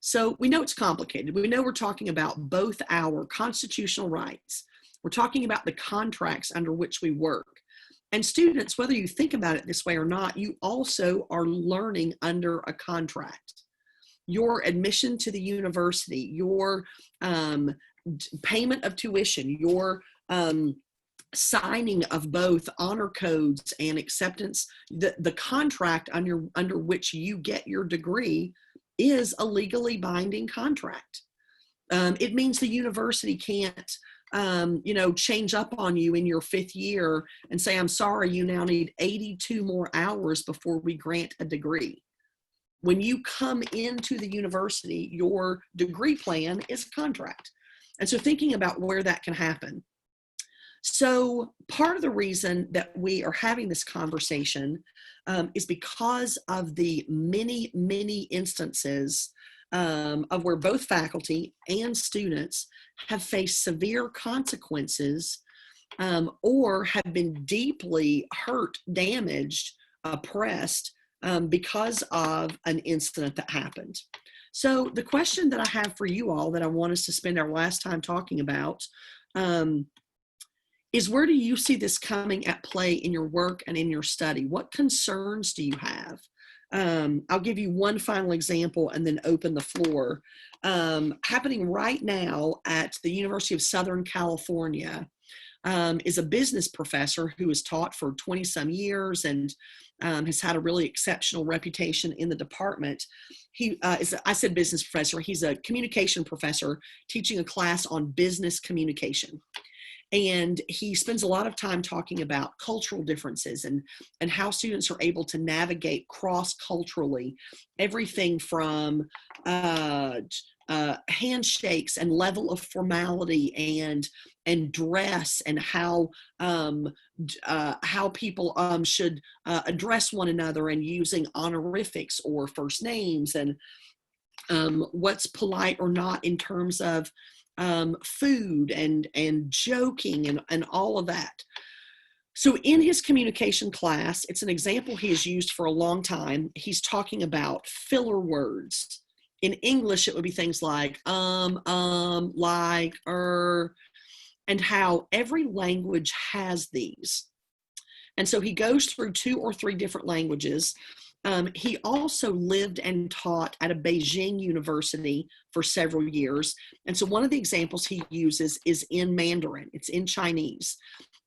So we know it's complicated. We know we're talking about both our constitutional rights. We're talking about the contracts under which we work. And students, whether you think about it this way or not, you also are learning under a contract. Your admission to the university, your payment of tuition, your signing of both honor codes and acceptance, the contract under which you get your degree is a legally binding contract. It means the university can't change up on you in your 5th year and say, I'm sorry, you now need 82 more hours before we grant a degree. When you come into the university, your degree plan is a contract. And so thinking about where that can happen. So part of the reason that we are having this conversation is because of the many, many instances of where both faculty and students have faced severe consequences or have been deeply hurt, damaged, oppressed because of an incident that happened. So the question that I have for you all that I want us to spend our last time talking about is, where do you see this coming at play in your work and in your study? What concerns do you have? I'll give you one final example and then open the floor. Happening right now at the University of Southern California is a business professor who has taught for 20 some years and has had a really exceptional reputation in the department. I said business professor, he's a communication professor teaching a class on business communication. And he spends a lot of time talking about cultural differences and how students are able to navigate cross-culturally, everything from handshakes and level of formality and dress and how people should address one another and using honorifics or first names and what's polite or not in terms of food and joking and all of that. So in his communication class, it's an example he has used for a long time. He's talking about filler words. In English, it would be things like like, and how every language has these. And so he goes through 2 or 3 different languages. He also lived and taught at a Beijing university for several years. And so one of the examples he uses is in Mandarin. It's in Chinese.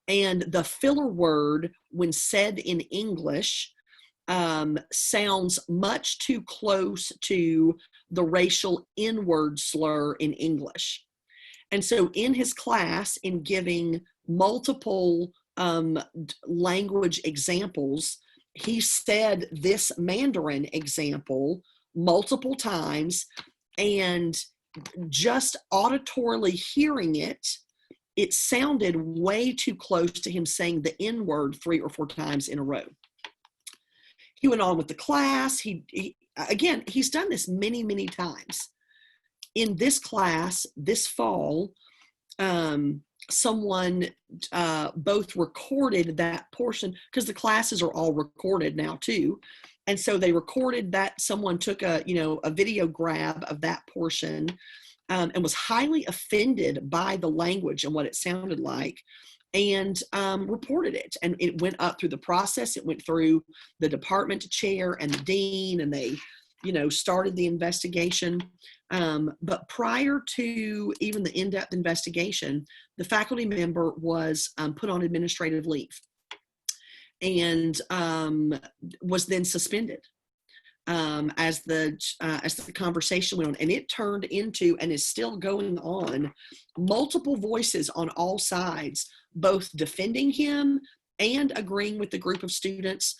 And the filler word, when said in English, sounds much too close to the racial N-word slur in English. And so in his class, in giving multiple language examples, he said this Mandarin example multiple times, and just auditorily hearing it, it sounded way too close to him saying the N word 3 or 4 times in a row. He went on with the class. Again, he's done this many, many times. In this class, this fall, someone both recorded that portion, because the classes are all recorded now too. And so they recorded that. Someone took a video grab of that portion and was highly offended by the language and what it sounded like, and reported it. And it went up through the process. It went through the department chair and the dean, and they, started the investigation. But prior to even the in-depth investigation, the faculty member was put on administrative leave and was then suspended as the conversation went on. And it turned into, and is still going on, multiple voices on all sides, both defending him and agreeing with the group of students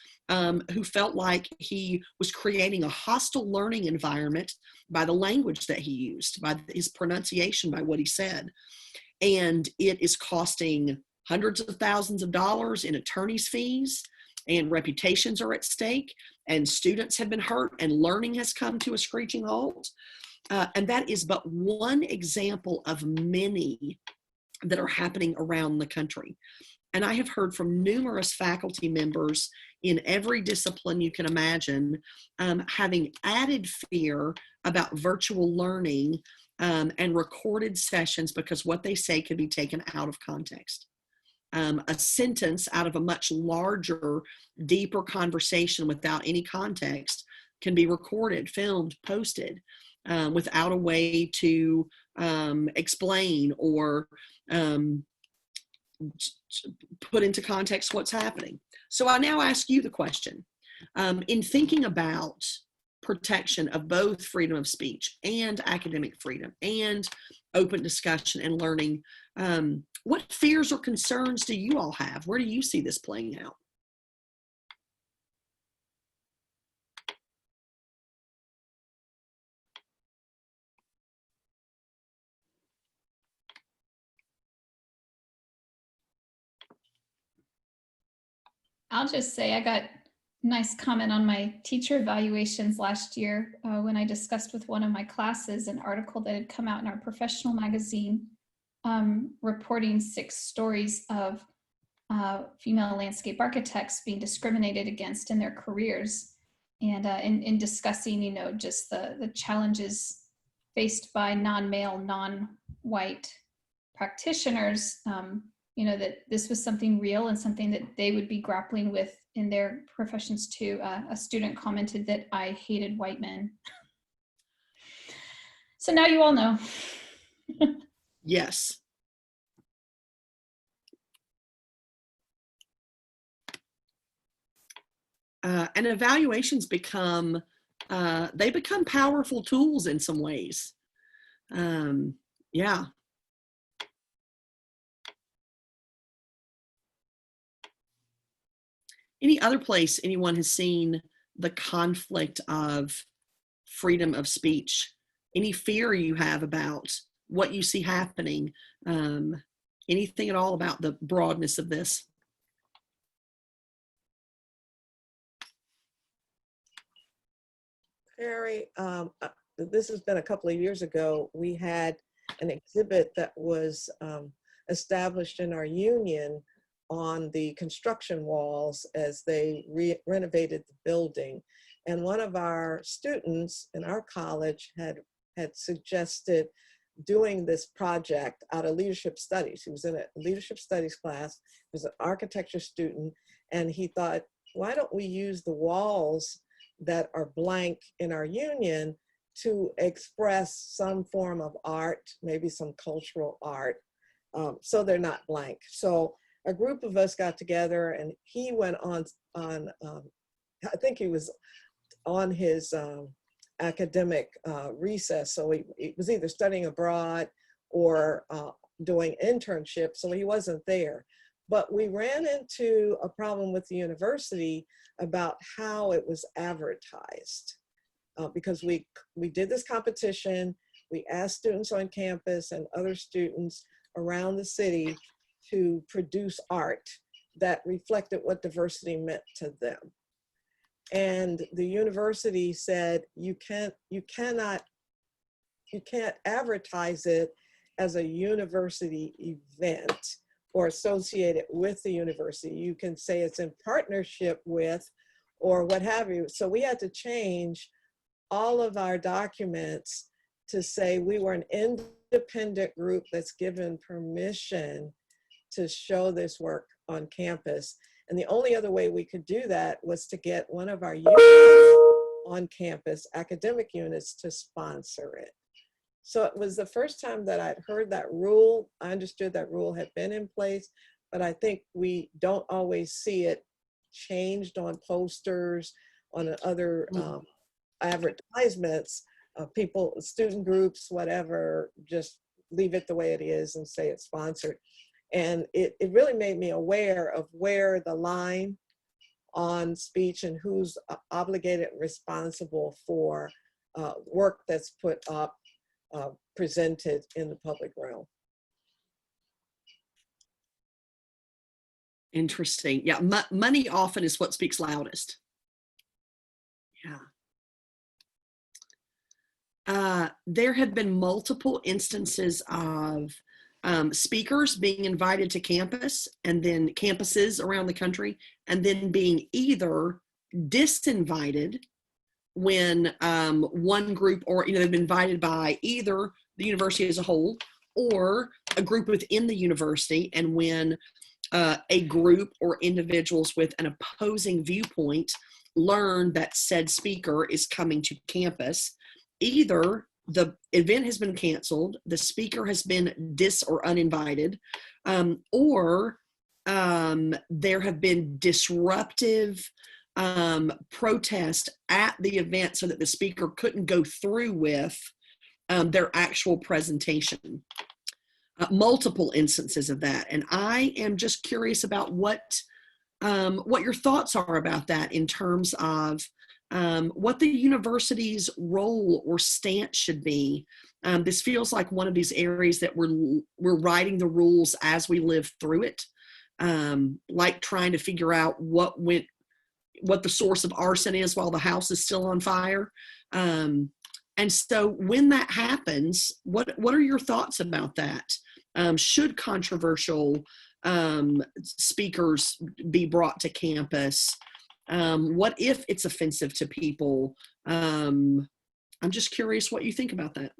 who felt like he was creating a hostile learning environment by the language that he used, by his pronunciation, by what he said. And it is costing hundreds of thousands of dollars in attorney's fees, and reputations are at stake, and students have been hurt, and learning has come to a screeching halt. And that is but one example of many that are happening around the country. And I have heard from numerous faculty members in every discipline you can imagine, having added fear about virtual learning and recorded sessions, because what they say could be taken out of context. A sentence out of a much larger, deeper conversation without any context can be recorded, filmed, posted without a way to explain or put into context what's happening. So I now ask you the question, in thinking about protection of both freedom of speech and academic freedom and open discussion and learning, what fears or concerns do you all have? Where do you see this playing out? I'll just say I got a nice comment on my teacher evaluations last year when I discussed with one of my classes an article that had come out in our professional magazine reporting 6 stories of female landscape architects being discriminated against in their careers, and in discussing, just the challenges faced by non-male, non-white practitioners, that this was something real and something that they would be grappling with in their professions too. A student commented that I hated white men. So now you all know. Yes. And evaluations become powerful tools in some ways. Yeah. Any other place anyone has seen the conflict of freedom of speech? Any fear you have about what you see happening? Anything at all about the broadness of this? Carrie, this has been a couple of years ago. We had an exhibit that was established in our union on the construction walls as they renovated the building. And one of our students in our college had suggested doing this project out of leadership studies. He was in a leadership studies class. He was an architecture student, and he thought, why don't we use the walls that are blank in our union to express some form of art, maybe some cultural art, so they're not blank. So a group of us got together, and he went on I think he was on his academic recess. So he was either studying abroad or doing internships, so he wasn't there. But we ran into a problem with the university about how it was advertised. Because we did this competition, we asked students on campus and other students around the city to produce art that reflected what diversity meant to them. And the university said, you can't advertise it as a university event or associated with the university. You can say it's in partnership with, or what have you. So we had to change all of our documents to say we were an independent group that's given permission to show this work on campus. And the only other way we could do that was to get one of our units on campus, academic units, to sponsor it. So it was the first time that I'd heard that rule. I understood that rule had been in place, but I think we don't always see it changed on posters, on other advertisements. People, student groups, whatever, just leave it the way it is and say it's sponsored. And it really made me aware of where the line on speech and who's obligated and responsible for work that's put up, presented in the public realm. Interesting. Yeah, money often is what speaks loudest. Yeah. There have been multiple instances of speakers being invited to campus, and then campuses around the country, and then being either disinvited when one group, or they've been invited by either the university as a whole or a group within the university, and when a group or individuals with an opposing viewpoint learn that said speaker is coming to campus, either the event has been canceled, the speaker has been or uninvited, or there have been disruptive protest at the event so that the speaker couldn't go through with their actual presentation. Multiple instances of that. And I am just curious about what your thoughts are about that in terms of what the university's role or stance should be. This feels like one of these areas that we're writing the rules as we live through it, like trying to figure out what the source of arson is while the house is still on fire. And so when that happens, what are your thoughts about that? Should controversial speakers be brought to campus? What if it's offensive to people? I'm just curious what you think about that.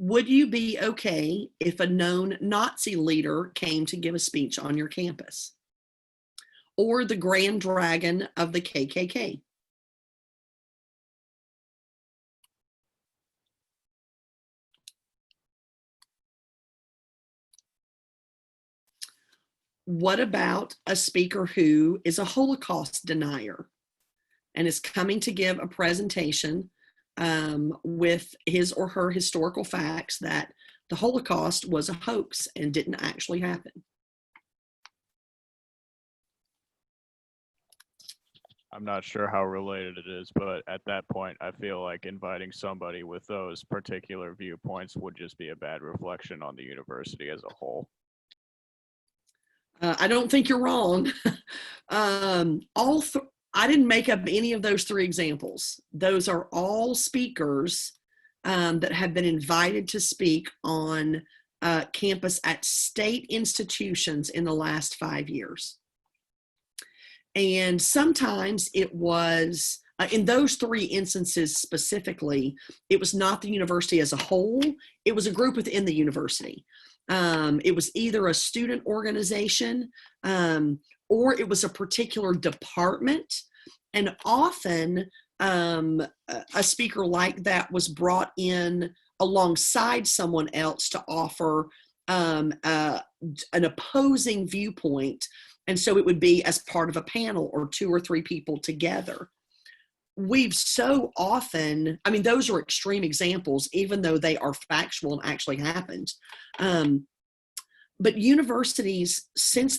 Would you be okay if a known Nazi leader came to give a speech on your campus? Or the Grand Dragon of the KKK? What about a speaker who is a Holocaust denier and is coming to give a presentation with his or her historical facts that the Holocaust was a hoax and didn't actually happen? I'm not sure how related it is, but at that point, I feel like inviting somebody with those particular viewpoints would just be a bad reflection on the university as a whole. I don't think you're wrong. I didn't make up any of those three examples. Those are all speakers that have been invited to speak on campus at state institutions in the last 5 years. And sometimes it was, in those three instances specifically, it was not the university as a whole, it was a group within the university. It was either a student organization or it was a particular department. And often a speaker like that was brought in alongside someone else to offer an opposing viewpoint. And so it would be as part of a panel or 2 or 3 people together. We've so often, I mean, those are extreme examples, even though they are factual and actually happened. But universities, since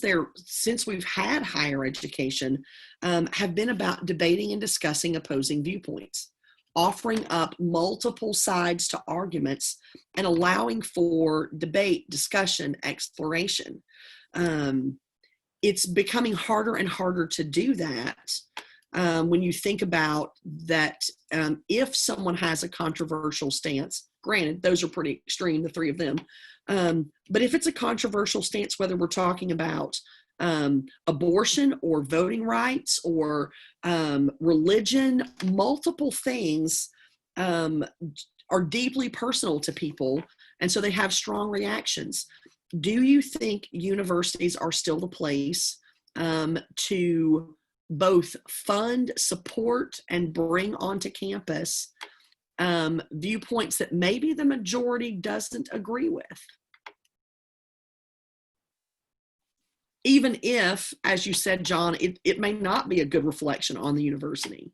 we've had higher education, have been about debating and discussing opposing viewpoints, offering up multiple sides to arguments, and allowing for debate, discussion, exploration. It's becoming harder and harder to do that. When you think about that, if someone has a controversial stance, granted, those are pretty extreme, the 3 of them. But if it's a controversial stance, whether we're talking about abortion or voting rights or religion, multiple things are deeply personal to people, and so they have strong reactions. Do you think universities are still the place to both fund, support, and bring onto campus viewpoints that maybe the majority doesn't agree with? Even if, as you said, John, it may not be a good reflection on the university.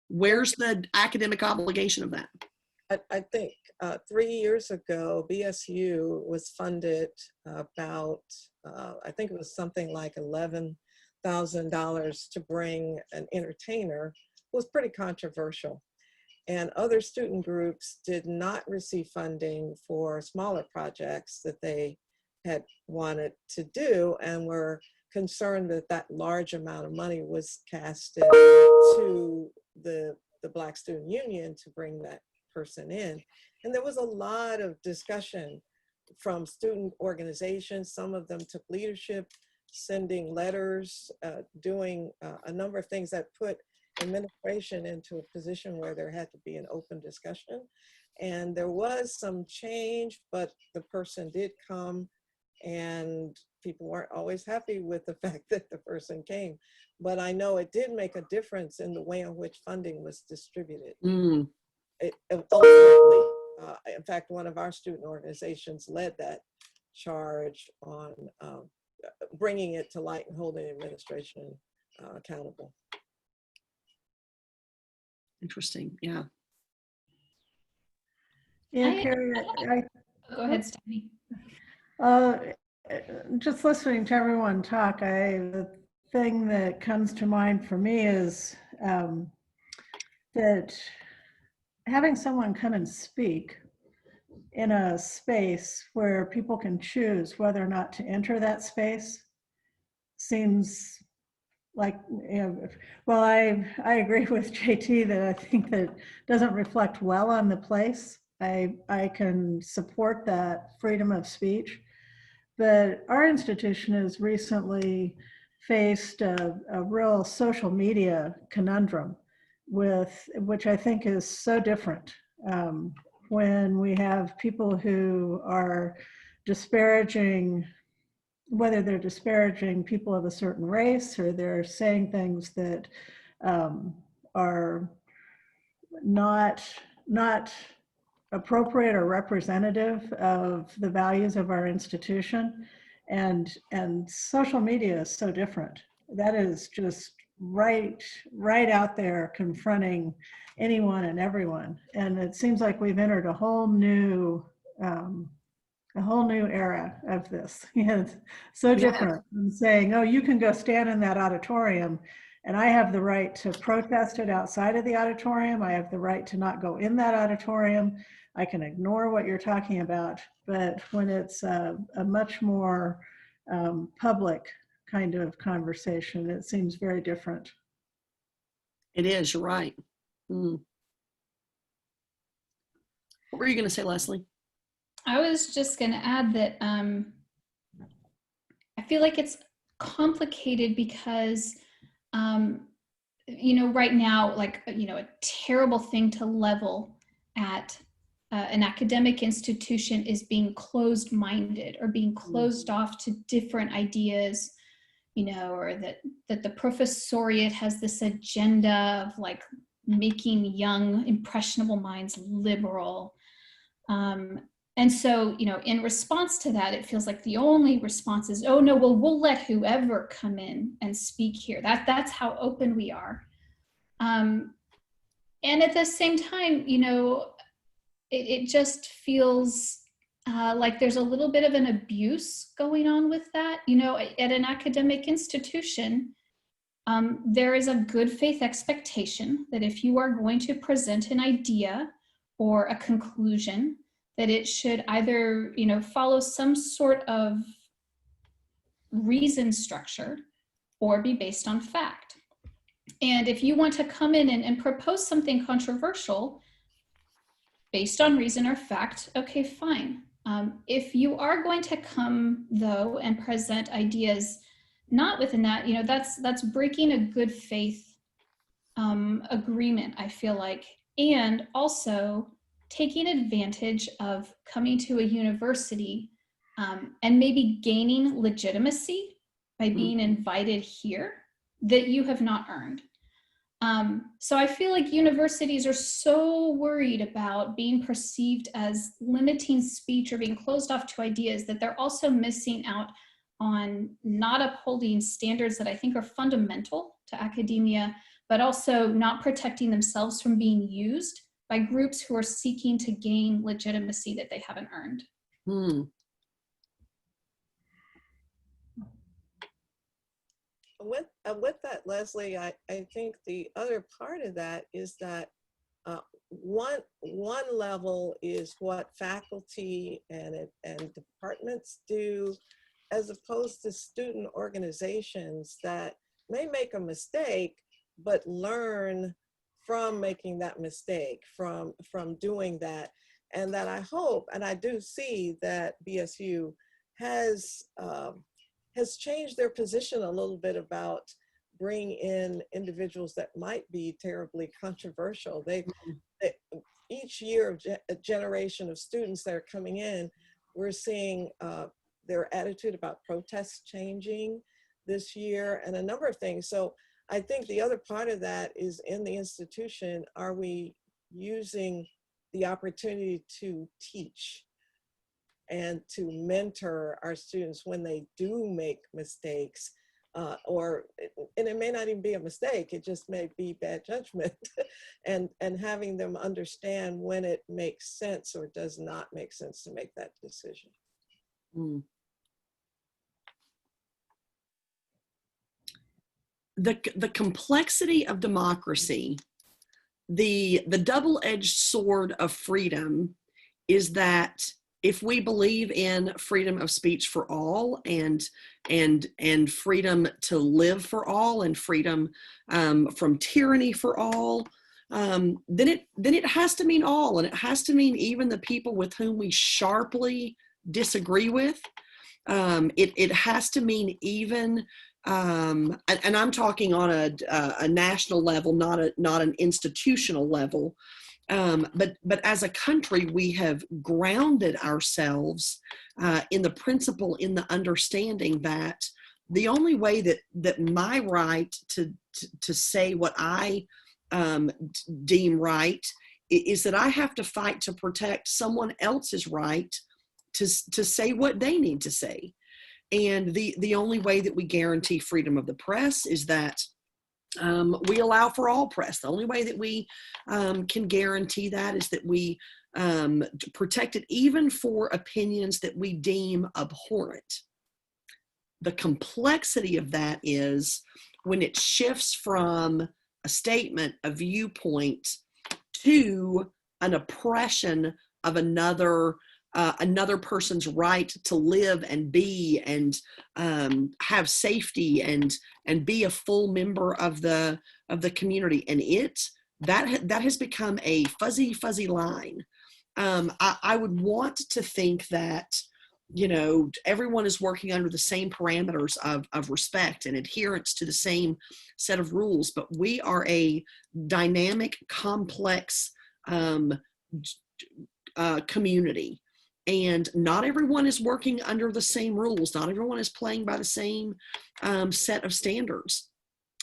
Where's the academic obligation of that? I think 3 years ago, BSU was funded about, I think it was something like $11,000 to bring an entertainer. It was pretty controversial. And other student groups did not receive funding for smaller projects that they had wanted to do, and were concerned that that large amount of money was casted to the Black Student Union to bring that person in. And there was a lot of discussion from student organizations. Some of them took leadership, sending letters, doing a number of things that put administration into a position where there had to be an open discussion. And there was some change, but the person did come, and people weren't always happy with the fact that the person came. But I know it did make a difference in the way in which funding was distributed. It ultimately, in fact, one of our student organizations led that charge on bringing it to light and holding administration accountable. Interesting, yeah. Yeah, Carrie, Go ahead, Stephanie. Just listening to everyone talk, the thing that comes to mind for me is that having someone come and speak in a space where people can choose whether or not to enter that space seems like, well, I agree with JT that I think that doesn't reflect well on the place. I can support that freedom of speech, but our institution has recently faced a real social media conundrum which I think is so different. When we have people who are disparaging, whether they're disparaging people of a certain race or they're saying things that are not appropriate or representative of the values of our institution. And social media is so different. That is just right out there confronting anyone and everyone. And it seems like we've entered a whole new era of this. It's so different from saying, oh, you can go stand in that auditorium and I have the right to protest it outside of the auditorium. I have the right to not go in that auditorium. I can ignore what you're talking about. But when it's a much more public kind of conversation, it seems very different. It is, you're right. What were you going to say, Leslie? I was just going to add that I feel like it's complicated because, right now, like, a terrible thing to level at an academic institution is being closed-minded or being closed off to different ideas or that the professoriate has this agenda of like making young, impressionable minds liberal. And so, in response to that, it feels like the only response is, oh no, well, we'll let whoever come in and speak here. That's how open we are. And at the same time, it just feels like there's a little bit of an abuse going on with that. At an academic institution, there is a good faith expectation that if you are going to present an idea or a conclusion, that it should either, follow some sort of reason structure or be based on fact. And if you want to come in and propose something controversial based on reason or fact, okay, fine. If you are going to come, though, and present ideas not within that, that's breaking a good faith agreement, I feel like, and also taking advantage of coming to a university and maybe gaining legitimacy by being invited here that you have not earned. So I feel like universities are so worried about being perceived as limiting speech or being closed off to ideas that they're also missing out on not upholding standards that I think are fundamental to academia, but also not protecting themselves from being used by groups who are seeking to gain legitimacy that they haven't earned. With that, Leslie, I think the other part of that is that one level is what faculty and departments do, as opposed to student organizations that may make a mistake, but learn from making that mistake, from doing that. And that I hope, and I do see that BSU has changed their position a little bit about bringing in individuals that might be terribly controversial. Each year of a generation of students that are coming in, we're seeing their attitude about protests changing this year and a number of things. So I think the other part of that is, in the institution, are we using the opportunity to teach and to mentor our students when they do make mistakes, and it may not even be a mistake, it just may be bad judgment, and having them understand when it makes sense or does not make sense to make that decision. The complexity of democracy, the double-edged sword of freedom, is that if we believe in freedom of speech for all and freedom to live for all and freedom from tyranny for all, then it has to mean all, and it has to mean even the people with whom we sharply disagree with. It has to mean even, and I'm talking on a national level, not an institutional level. But as a country, we have grounded ourselves in the principle, in the understanding that the only way that my right to say what I deem right is that I have to fight to protect someone else's right to say what they need to say. And the only way that we guarantee freedom of the press is that we allow for all press. The only way that we can guarantee that is that we protect it even for opinions that we deem abhorrent. The complexity of that is when it shifts from a statement, a viewpoint, to an oppression of another person's right to live and be and have safety and be a full member of the community. And that has become a fuzzy line. I would want to think that, everyone is working under the same parameters of respect and adherence to the same set of rules, but we are a dynamic, complex community. And not everyone is working under the same rules. Not everyone is playing by the same set of standards.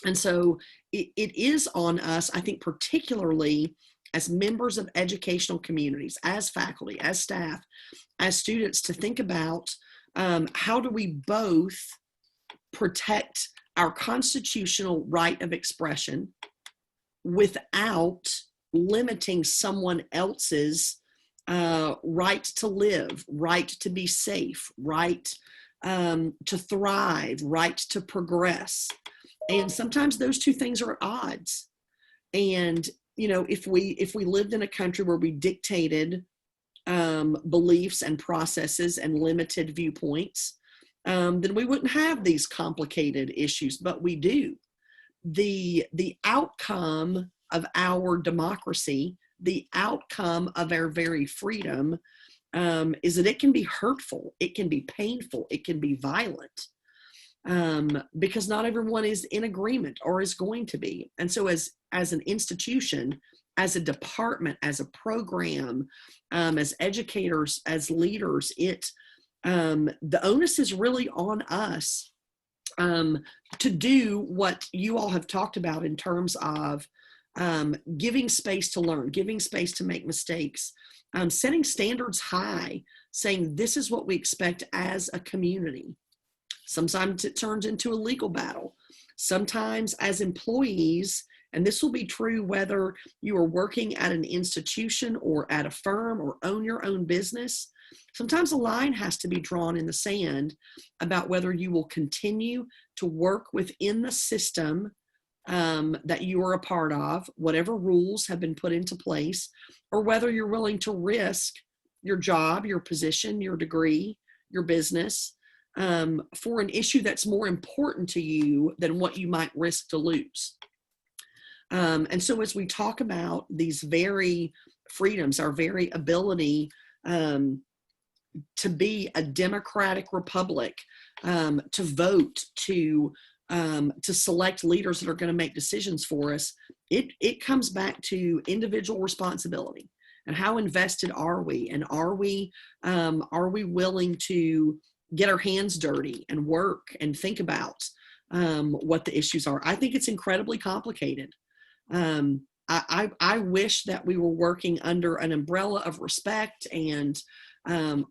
And so it is on us, I think, particularly as members of educational communities, as faculty, as staff, as students, to think about how do we both protect our constitutional right of expression without limiting someone else's right to live, right to be safe, right to thrive, right to progress. And sometimes those two things are at odds. And, you know, if we lived in a country where we dictated beliefs and processes and limited viewpoints, then we wouldn't have these complicated issues, but we do. The outcome of our democracy, the outcome of our very freedom, is that it can be hurtful, it can be painful, it can be violent, because not everyone is in agreement or is going to be. And so as an institution, as a department, as a program, as educators, as leaders, the onus is really on us to do what you all have talked about in terms of giving space to learn, giving space to make mistakes, setting standards high, saying this is what we expect as a community. Sometimes it turns into a legal battle. Sometimes as employees, and this will be true whether you are working at an institution or at a firm or own your own business, sometimes a line has to be drawn in the sand about whether you will continue to work within the system that you are a part of, whatever rules have been put into place, or whether you're willing to risk your job, your position, your degree, your business, for an issue that's more important to you than what you might risk to lose. And so as we talk about these very freedoms, our very ability to be a democratic republic, to vote, to select leaders that are going to make decisions for us, it comes back to individual responsibility. And how invested are we? And are we willing to get our hands dirty and work and think about what the issues are? I think it's incredibly complicated. I wish that we were working under an umbrella of respect and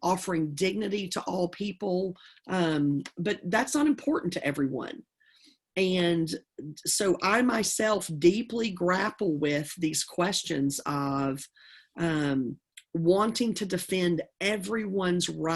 offering dignity to all people, but that's not important to everyone. And so I myself deeply grapple with these questions of wanting to defend everyone's right